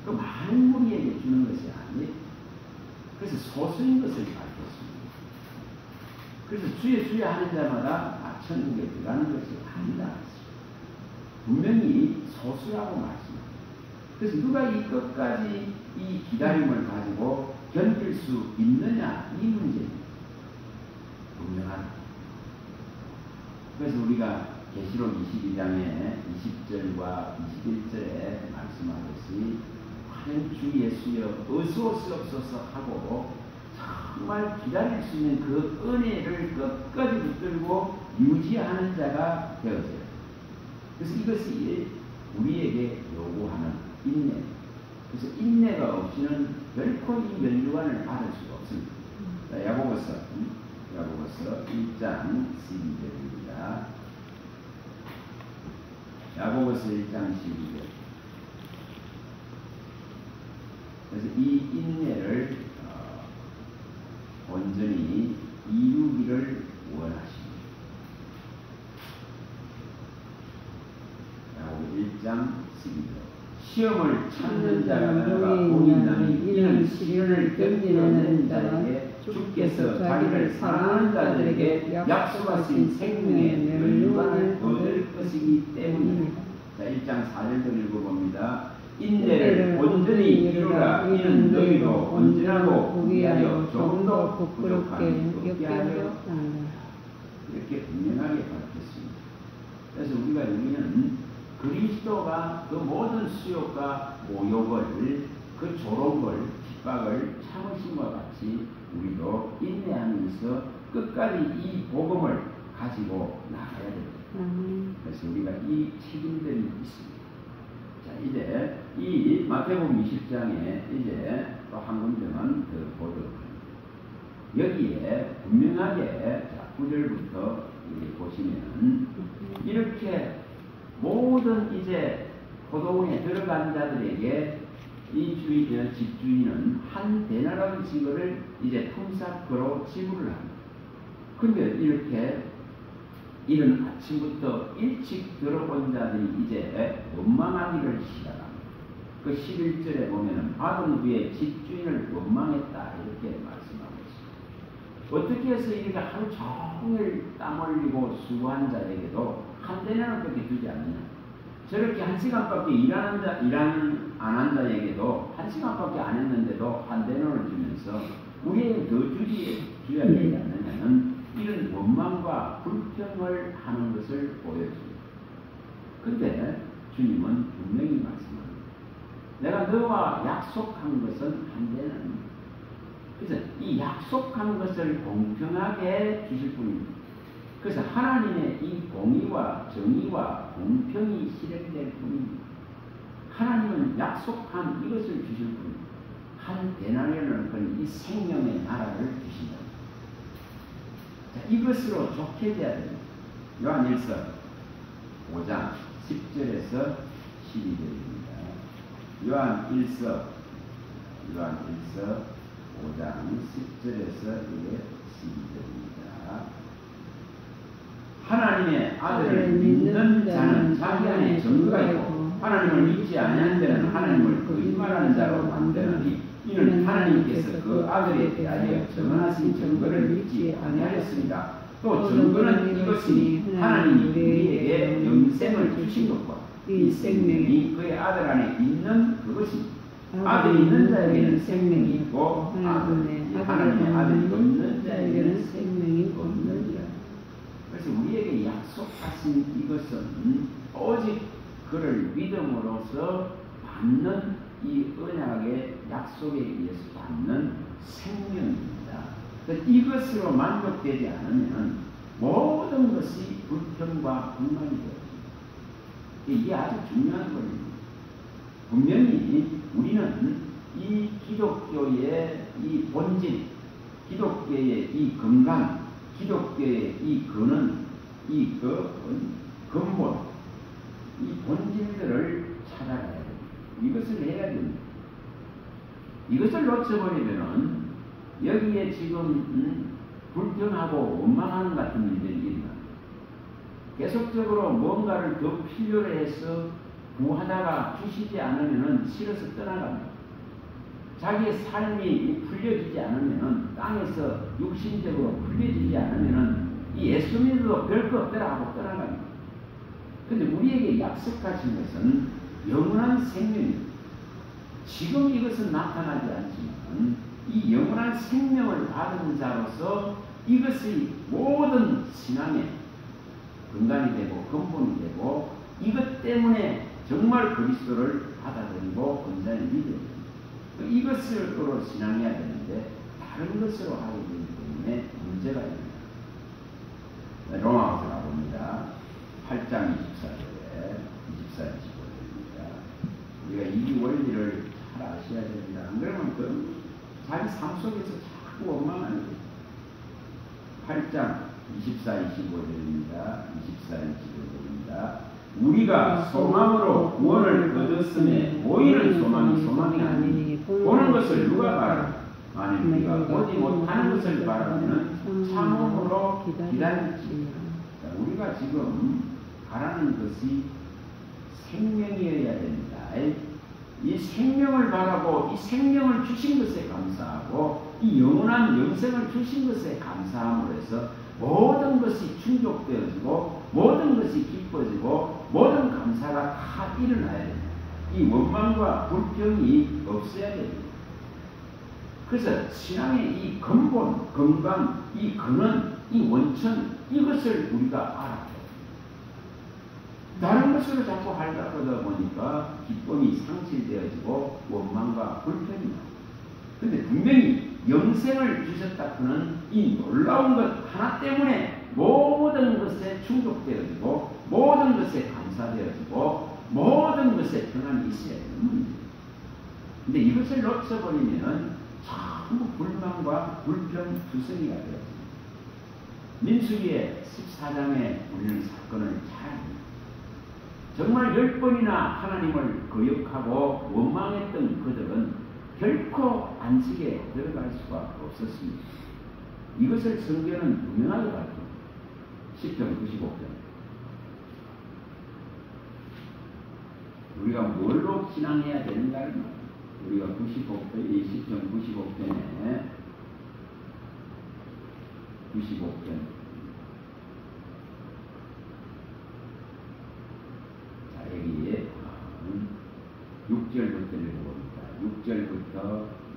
그 많은 무리에게 주는 것이 아니에요. 그래서 소수인 것을 밝혔습니다. 그래서 주여 하는 자마다 천국에 들어가는 것이 아니다. 분명히 소수라고 말씀합니다. 그래서 누가 이 끝까지 이 기다림을 가지고 견딜 수 있느냐 이 문제입니다. 분명하다. 그래서 우리가 계시록 22장의 20절과 21절에 말씀하듯이 하나님 주 예수여 어수없소서 하고 정말 기다릴 수 있는 그 은혜를 끝까지 붙들고 유지하는 자가 되어져요. 그래서 이것이 우리에게 요구하는 인내. 그래서 인내가 없이는 결코 이 면류관을 받을 수가 없습니다. 자, 야고보서 1장 12절입니다. 야고보서 1장 12절. 그래서 이 인내를 온전히 이루기를 원하십니다. 야고보 1장 12절. 시험을 찾는 자가 나가 본인나니 이는 시련을 견디는 자에게 주께서 자기를 사랑하는 자들에게 약속하신 생명의 멸류관을 얻을 것이기 때문입니다. 자, 1장 4절도 읽어봅니다. 인내를 온전히 이루라. 이는 너희도 온전하고 포기하여 조금도 부족함이 없게 하려 이렇게 분명하게 밝혔습니다. 그래서 우리는 그리스도가 그 모든 수욕과 모욕을, 그 조롱을, 핍박을 참으심과 같이 우리도 인내하면서 끝까지 이 복음을 가지고 나가야 됩니다. 그래서 우리가 이 책임들이 있습니다. 자, 이제 이 마태복음 20장에 이제 또 한 군데만 더 보도록 합니다. 여기에 분명하게 9절부터 보시면은 이렇게 모든 이제 포도원에 들어간 자들에게 이 집주인은 한 데나리온 증거를 이제 품삯으로 지불을 합니다. 근데 이렇게 이른 아침부터 일찍 들어온 자들이 이제 원망하기를 시작합니다. 그 11절에 보면은 받은 후에 집주인을 원망했다 이렇게 말씀하고 있습니다. 어떻게 해서 이렇게 하루 종일 땀 흘리고 수고한 자에게도 한 데나리온밖에 주지 않느냐? 저렇게 한 시간밖에 안 한 자에게도 한 시간밖에 안 했는데도 한 데나리온을 주면서 우리에게 더 줘야 되지 않느냐는 이런 원망과 불평을 하는 것을 보여줍니다. 그런데 주님은 분명히 말씀합니다. 내가 너와 약속한 것은 한 데나리온. 그래서 이 약속한 것을 공평하게 주실 뿐입니다. 그래서 하나님의 이 공의와 정의와 공평이 실행될 뿐입니다. 하나님은 약속한 이것을 주실 뿐입니다. 한 데나리온을 이 생명의 나라를 주신다. 자, 이것으로 족해져야 됩니다. 요한일서 5장 10절에서 12절입니다. 요한일서 5장 10절에서 12절입니다. 하나님의 아들을 믿는 자는 자기 안에 증거가 있고 하나님을 믿지 아니하는 자는 하나님을 거짓말하는 자로 만드느니 이는 하나님께서 그 아들에 대하여 정언하신 증거를 믿지 아니하였습니다. 또 증거는 이것이니 하나님이 우리에게 영생을 주신 것과 이 생명이 그의 아들 안에 있는 그것입니다. 아들이 있는 자에게는 생명이 있고 하나님의 아들이 없는 자에게는 생명이 없는 자. 그래서 우리에게 약속하신 이것은 오직 그를 믿음으로써 받는 이 언약의 약속에 의해서 받는 생명입니다. 이것으로 만족되지 않으면 모든 것이 불평과 불만이 되어집니다. 이게 아주 중요한 겁니다. 분명히 우리는 이 기독교의 이 본질, 기독교의 이 건강, 기독교의 이 근원, 이 근본, 이 본질들을 찾아가야 됩니다. 이것을 해야 됩니다. 이것을 놓쳐버리면은 여기에 지금 불평하고 원망하는 같은 일들이 일어납니다. 계속적으로 뭔가를 더 필요로 해서 구하다가 주시지 않으면은 싫어서 떠나갑니다. 자기의 삶이 풀려지지 않으면은 땅에서 육신적으로 풀려지지 않으면은 이 예수 믿어도 별거 없더라 하고 떠나갑니다. 근데 우리에게 약속하신 것은 영원한 생명입니다. 지금 이것은 나타나지 않지만 이 영원한 생명을 받은 자로서 이것이 모든 신앙의 근간이 되고 근본이 되고 이것 때문에 정말 그리스도를 받아들이고 온전히 믿어야 됩니다. 이것으로 신앙해야 되는데 다른 것으로 하게 되기 때문에 문제가 있습니다. 로마서 가봅니다. 8장 24절에 24, 25절입니다. 우리가 이 원리를 잘 아셔야 됩니다. 안 그러면 자기 삶 속에서 자꾸 원망하는 거예요. 8장 24, 25절입니다. 24, 25절입니다. 우리가 소망으로 구원을 얻었음에 보이는 소망이 아니니 보는 것을 누가 바라? 만일 우리가 보지 못하는 것을 바라면 참음으로 기다릴지. 우리가 지금 바라는 것이 생명이어야 됩니다. 이 생명을 바라고 이 생명을 주신 것에 감사하고 이 영원한 영생을 주신 것에 감사함으로 해서 모든 것이 충족되어지고 모든 것이 기뻐지고 모든 감사가 다 일어나야 됩니다. 이 원망과 불평이 없어야 됩니다. 그래서 신앙의 이 근본, 건강, 이 근원, 이 원천, 이것을 우리가 알아야 돼요. 다른 것으로 자꾸 하려다 보니까 기쁨이 상실되어지고 원망과 불평이 나옵니다. 근데 분명히 영생을 주셨다는 이 놀라운 것 하나 때문에 모든 것에 충족되어지고 모든 것에 감사되어지고 모든 것에 평안이 있어야 되는 문제예요. 근데 이것을 놓쳐버리면 전부 불만과 불평 투성이가 되었습니다. 민수기의 14장에 우리는 사건을 잘 압니다. 정말 10번이나 하나님을 거역하고 원망했던 그들은 결코 안식에 들어갈 수가 없었습니다. 이것을 성경은 분명하게 밝힙니다. 시편 95편. 우리가 뭘로 신앙해야 되는가를 말합니다. 우리가 95편, 이 시편 95편에 95편. 자, 여기에 6절부터 읽어봅니다. 6절부터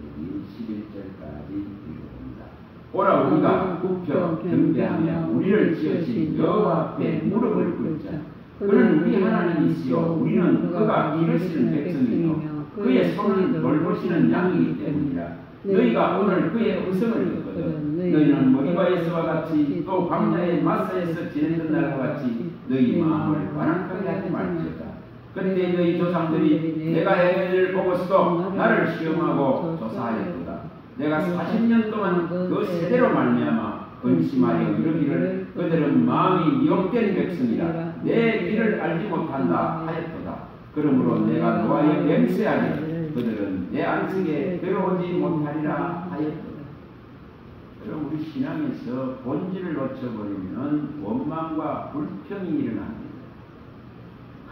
여기 11절까지 읽어봅니다. 오라 우리가 굽혀 경배하며 우리를 지으신 여호와 앞에 무릎을 꿇자. 그는 우리 하나님이시요 우리는 그가 기르시는 백성이요 그의 손을 돌보시는 양이기 때문이라. 너희가 오늘 그의 음성을 듣거든 너희는 머리바에서와 같이 또 광야의 마사에서 지냈던 날과 같이 너희 마음을 완악하게 하지 말지어다. 그때 너희 조상들이 내가 행위를 보고서도 나를 시험하고 조사하였도다. 내가 40년 동안 그 세대로 말미암아 근심하여 이르기를 그들은 마음이 미혹된 백성이라 내 길을 알지 못한다 하였도다. 그러므로 내가 노하여 맹세하되 그들은 내 안식에 들어오지 못하리라 하였도다. 그럼 우리 신앙에서 본질을 놓쳐버리면 원망과 불평이 일어납니다.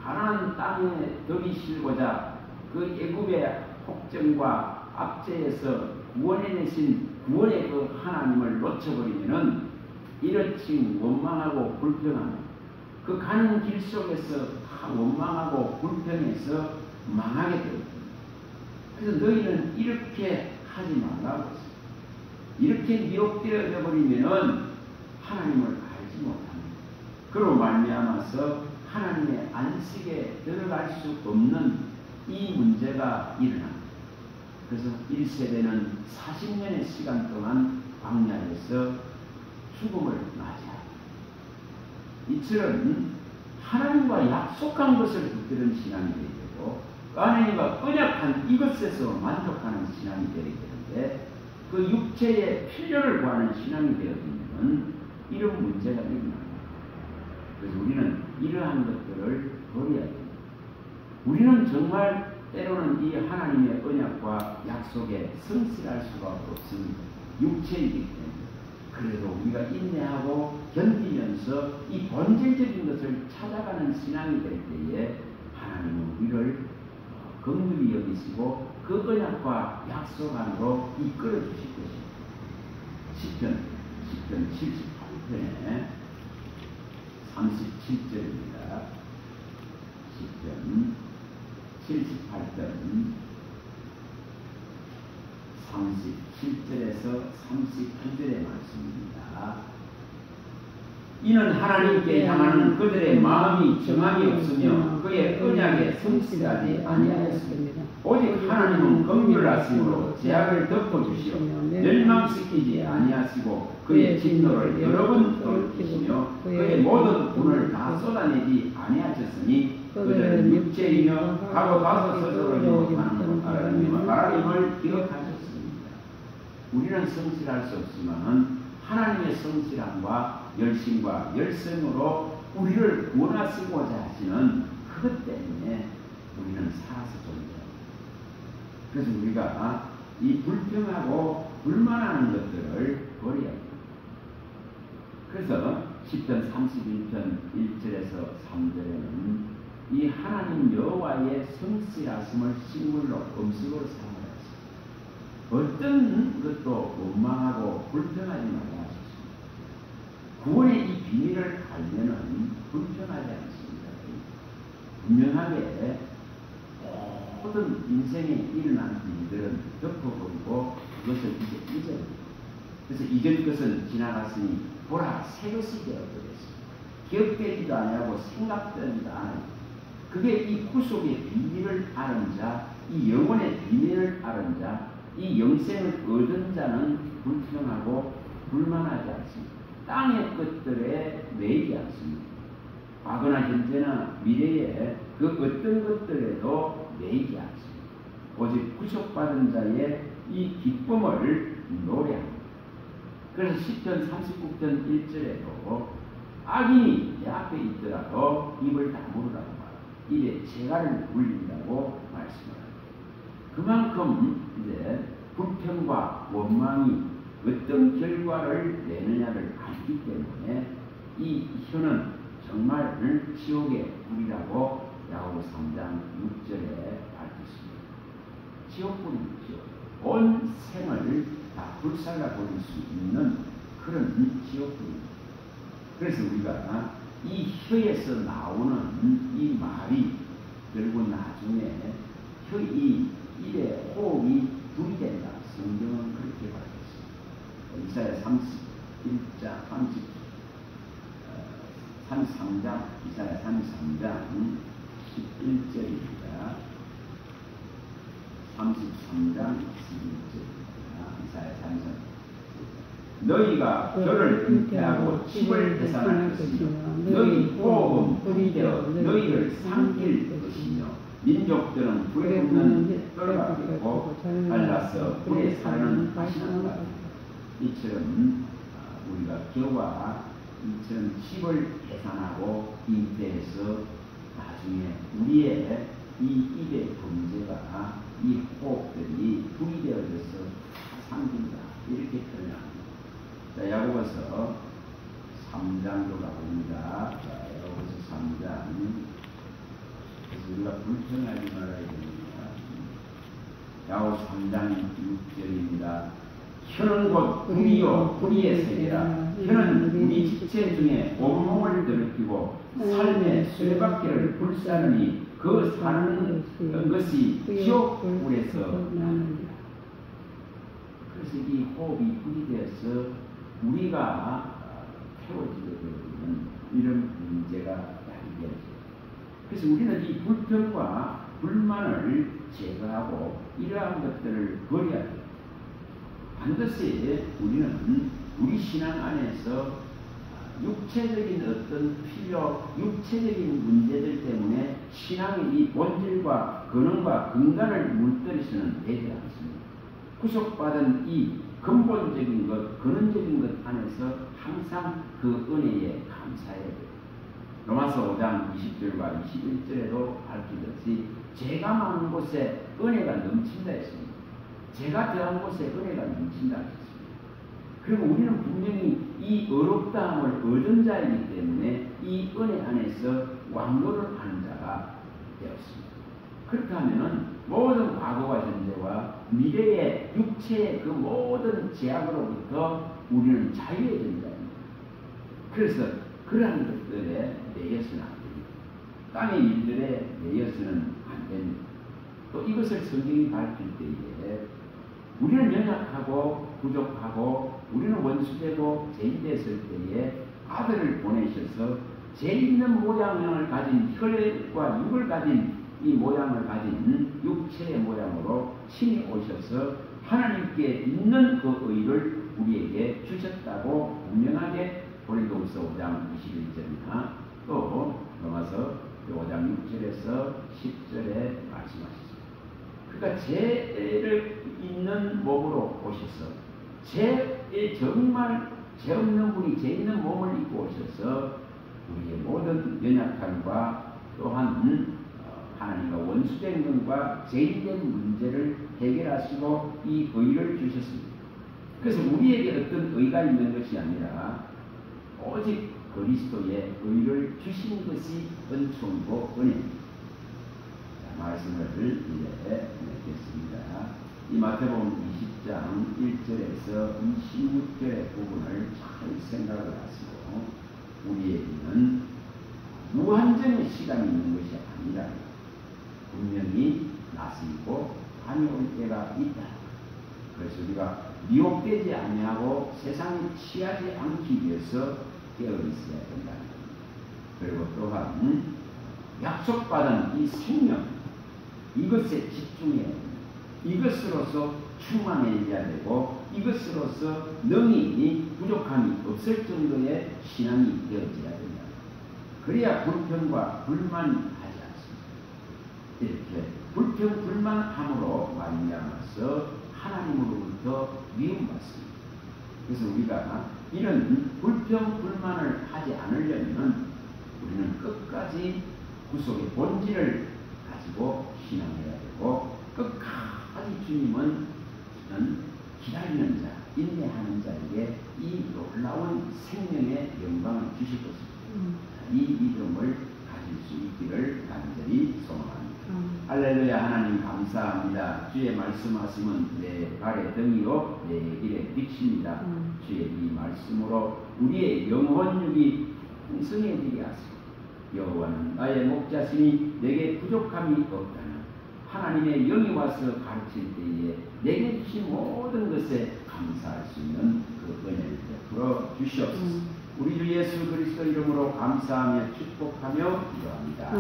가나안 땅에 들이실고자 그 애굽의 폭정과 압제에서 구원해내신 구원의 그 하나님을 놓쳐버리면은 이렇지 원망하고 불평하는 그 가는 길 속에서 다 원망하고 불평해서 망하게 됩니다. 그래서 너희는 이렇게 하지 말라고 했어요. 이렇게 미혹되어져 버리면은 하나님을 알지 못합니다. 그로 말미암아서 하나님의 안식에 들어갈 수 없는 이 문제가 일어납니다. 그래서 1세대는 40년의 시간 동안 광야에서 죽음을 맞이합니다. 이처럼 하나님과 약속한 것을 붙드는 신앙이 되게 되고 하나님과 언약한 이것에서 만족하는 신앙이 되게 되는데 그 육체의 필요를 구하는 신앙이 되어지면 이런 문제가 일어납니다. 그래서 우리는 이러한 것들을 버려야 됩니다. 우리는 정말 때로는 이 하나님의 언약과 약속에 성실할 수가 없습니다. 육체이기 때문에. 그래도 우리가 인내하고 견디면서 이 본질적인 것을 찾아가는 신앙이 될 때에 하나님은 우리를 긍휼히 여기시고 그 언약과 약속 안으로 이끌어 주실 것입니다. 시편 78편에 37절입니다. 시편 78편 37절에서 39절의 말씀입니다. 이는 하나님께 향하는 그들의 마음이 정함이 없으며 그의 언약에 성실하지 아니하였습니다. 오직 하나님은 긍휼하심으로 죄악을 덮어주시어 멸망시키지 아니하시고 그의 진노를 여러 번 돌리시며 그의 모든 분을 다 쏟아내지 아니하셨으니 그들은 육체이며 가고 다서 스스로지 못하는 하나님을 기억하셨습니다. 우리는 성실할 수 없지만 하나님의 성실함과 열심과 열성으로 우리를 구원하시고자 하시는 그것 때문에 우리는 살아서 존재합니다. 그래서 우리가 이 불평하고 불만하는 것들을 버려야 합니다. 그래서 시편 31편 1절에서 3절에는 이 하나님 여호와의 성실하심을 식물로 음식으로 사용하였습니다. 어떤 것도 원망하고 불평하지 말라 하셨습니다. 구원의 이 비밀을 알면은 불평하지 않습니다. 분명하게 모든 인생에 일어난 일들은 덮어버리고 그것을 이제 잊어버립니다. 그래서 이전 것은 지나갔으니 보라 새 것이 되어버렸습니다. 기억되지도 아니하고 생각되지도 않아요. 그게 이 구속의 비밀을 아는 자, 이 영혼의 비밀을 아는 자, 이 영생을 얻은 자는 불평하고 불만하지 않습니다. 땅의 것들에 매이지 않습니다. 과거나 현재나 미래에 그 어떤 것들에도 매이지 않습니다. 오직 구속받은 자의 이 기쁨을 노래합니다. 그래서 10편 39편 1절에도 악인이 내 앞에 있더라도 입을 다물으라고 말합니다. 입에 재갈을 물린다고 말씀합니다. 그만큼 이제 불평과 원망이 어떤 결과를 내느냐를 알기 때문에 이 혀는 정말 지옥의 불이라고 야고보 3장 6절에 밝혔습니다. 지옥불이죠. 온 생을 다 불살라 버릴 수 있는 그런 지옥불입니다. 그래서 우리가 이 혀에서 나오는 이 말이 결국 나중에 이 입의 호흡이 불이 된다. 성경은 그렇게 밝혔습니다. 이사야 33장 이사야 33장 11절입니다. 33장 11절입니다. 이사야 33장 너희가 혀를 잉태하고 칩을 계산할 것이며 너희 호흡은 불이 되어 너희를 삼킬 것이며 민족들은 불에 굽는 뼈가 되고 갈라서 불에 사르는 가시나무가 이처럼 우리가 혀와 이처럼 칩을 계산하고 잉태해서 나중에 우리의 이 입의 범죄가 이 호흡들이 불이 되어져서 삼킨다 이렇게 표현합니다. 자, 야고보서 3장으로 가봅니다. 자, 야고보서 3장. 그래서 우리가 불평하지 말아야 됩니다. 야고보서 3장 6절입니다. 혀는 곧 불이요 불의의 세계라. 혀는 우리 지체 중에 온몸을 더럽히고 삶의 수레바퀴를 불사르니 그 사는 것이 지옥불에서 납니다. 그래서 이 호흡이 불이 되어서 우리가 태워지게 되는 이런 문제가 야기되어져요. 그래서 우리는 이 불평과 불만을 제거하고 이러한 것들을 버려야 돼요. 반드시 우리는 우리 신앙 안에서 육체적인 어떤 필요, 육체적인 문제들 때문에 신앙의 이 본질과 근원과 근간을 물들이서는 되지 않습니다. 구속받은 이 근본적인 것, 근원적인 것 안에서 항상 그 은혜에 감사해야 돼요. 로마서 5장 20절과 21절에도 밝히듯이 죄가 많은 곳에 은혜가 넘친다 했습니다. 죄가 더한 곳에 은혜가 넘친다 했습니다. 그리고 우리는 분명히 이 어렵다함을 얻은 자이기 때문에 이 은혜 안에서 왕노를 하는 자가 되었습니다. 그렇다면 모든 과거와 현재와 미래의 육체의 그 모든 제약으로부터 우리는 자유해진 자입니다. 그래서 그러한 것들에 매여서는 안 됩니다. 땅의 일들에 매여서는 안 됩니다. 또 이것을 성경이 밝힐 때에 우리는 연약하고 부족하고 우리는 원수되고 죄인되었을 때에 아들을 보내셔서 죄 있는 모양을 가진 혈과 육을 가진 이 모양을 가진 육체의 모양으로 친히 오셔서 하나님께 있는 그 의를 우리에게 주셨다고 분명하게 고린도후서 5장 21절이나 또 로마서 5장 6절에서 10절에 말씀하셨습니다. 그러니까 죄를 있는 몸으로 오셔서 죄에 정말 죄 없는 분이 죄 있는 몸을 입고 오셔서 우리의 모든 연약함과 또한 하나님과 원수된 것과 죄인된 문제를 해결하시고 이 의를 주셨습니다. 그래서 우리에게 어떤 의가 있는 것이 아니라 오직 그리스도의 의를 주신 것이 은총이고 은혜입니다. 말씀을 이제 맺겠습니다. 이 마태복음 20장 1절에서 26절의 부분을 잘 생각을 하시고 우리에게는 무한정의 시간이 있는 것이 아니라 분명히 낯설고 밤이 올 때가 있다. 그래서 우리가 미혹되지 아니하고 세상에 취하지 않기 위해서 깨어 있어야 된다. 그리고 또한 약속받은 이 생명, 이것에 집중해야 된다. 이것으로서 충만해야 되고 이것으로서 능히 부족함이 없을 정도의 신앙이 되어져야 된다. 그래야 불평과 불만하지 않습니다. 이렇게 불평 불만함으로 말미암아서 하나님으로부터 미움받습니다. 그래서 우리가 이런 불평 불만을 하지 않으려면 우리는 끝까지 구속의 본질을 가지고 신앙해야 되고 끝까지 주님은 기다리는 자, 인내하는 자에게 이 놀라운 생명의 영광을 주실 것입니다. 이 믿음을 가질 수 있기를 간절히 소망합니다. 할렐루야. 하나님 감사합니다. 주의 말씀하시면 내 발의 등이요 내 길의 빛입니다. 주의 이 말씀으로 우리의 영혼육이 풍성해지게 하시고 여호와는 나의 목자시니 내게 부족함이 없다는 하나님의 영이 와서 가르칠 때에 내게 주신 모든 것에 감사할 수 있는 그 은혜를 베풀어 주시옵소서. 우리 주 예수 그리스도 이름으로 감사하며 축복하며 기도합니다.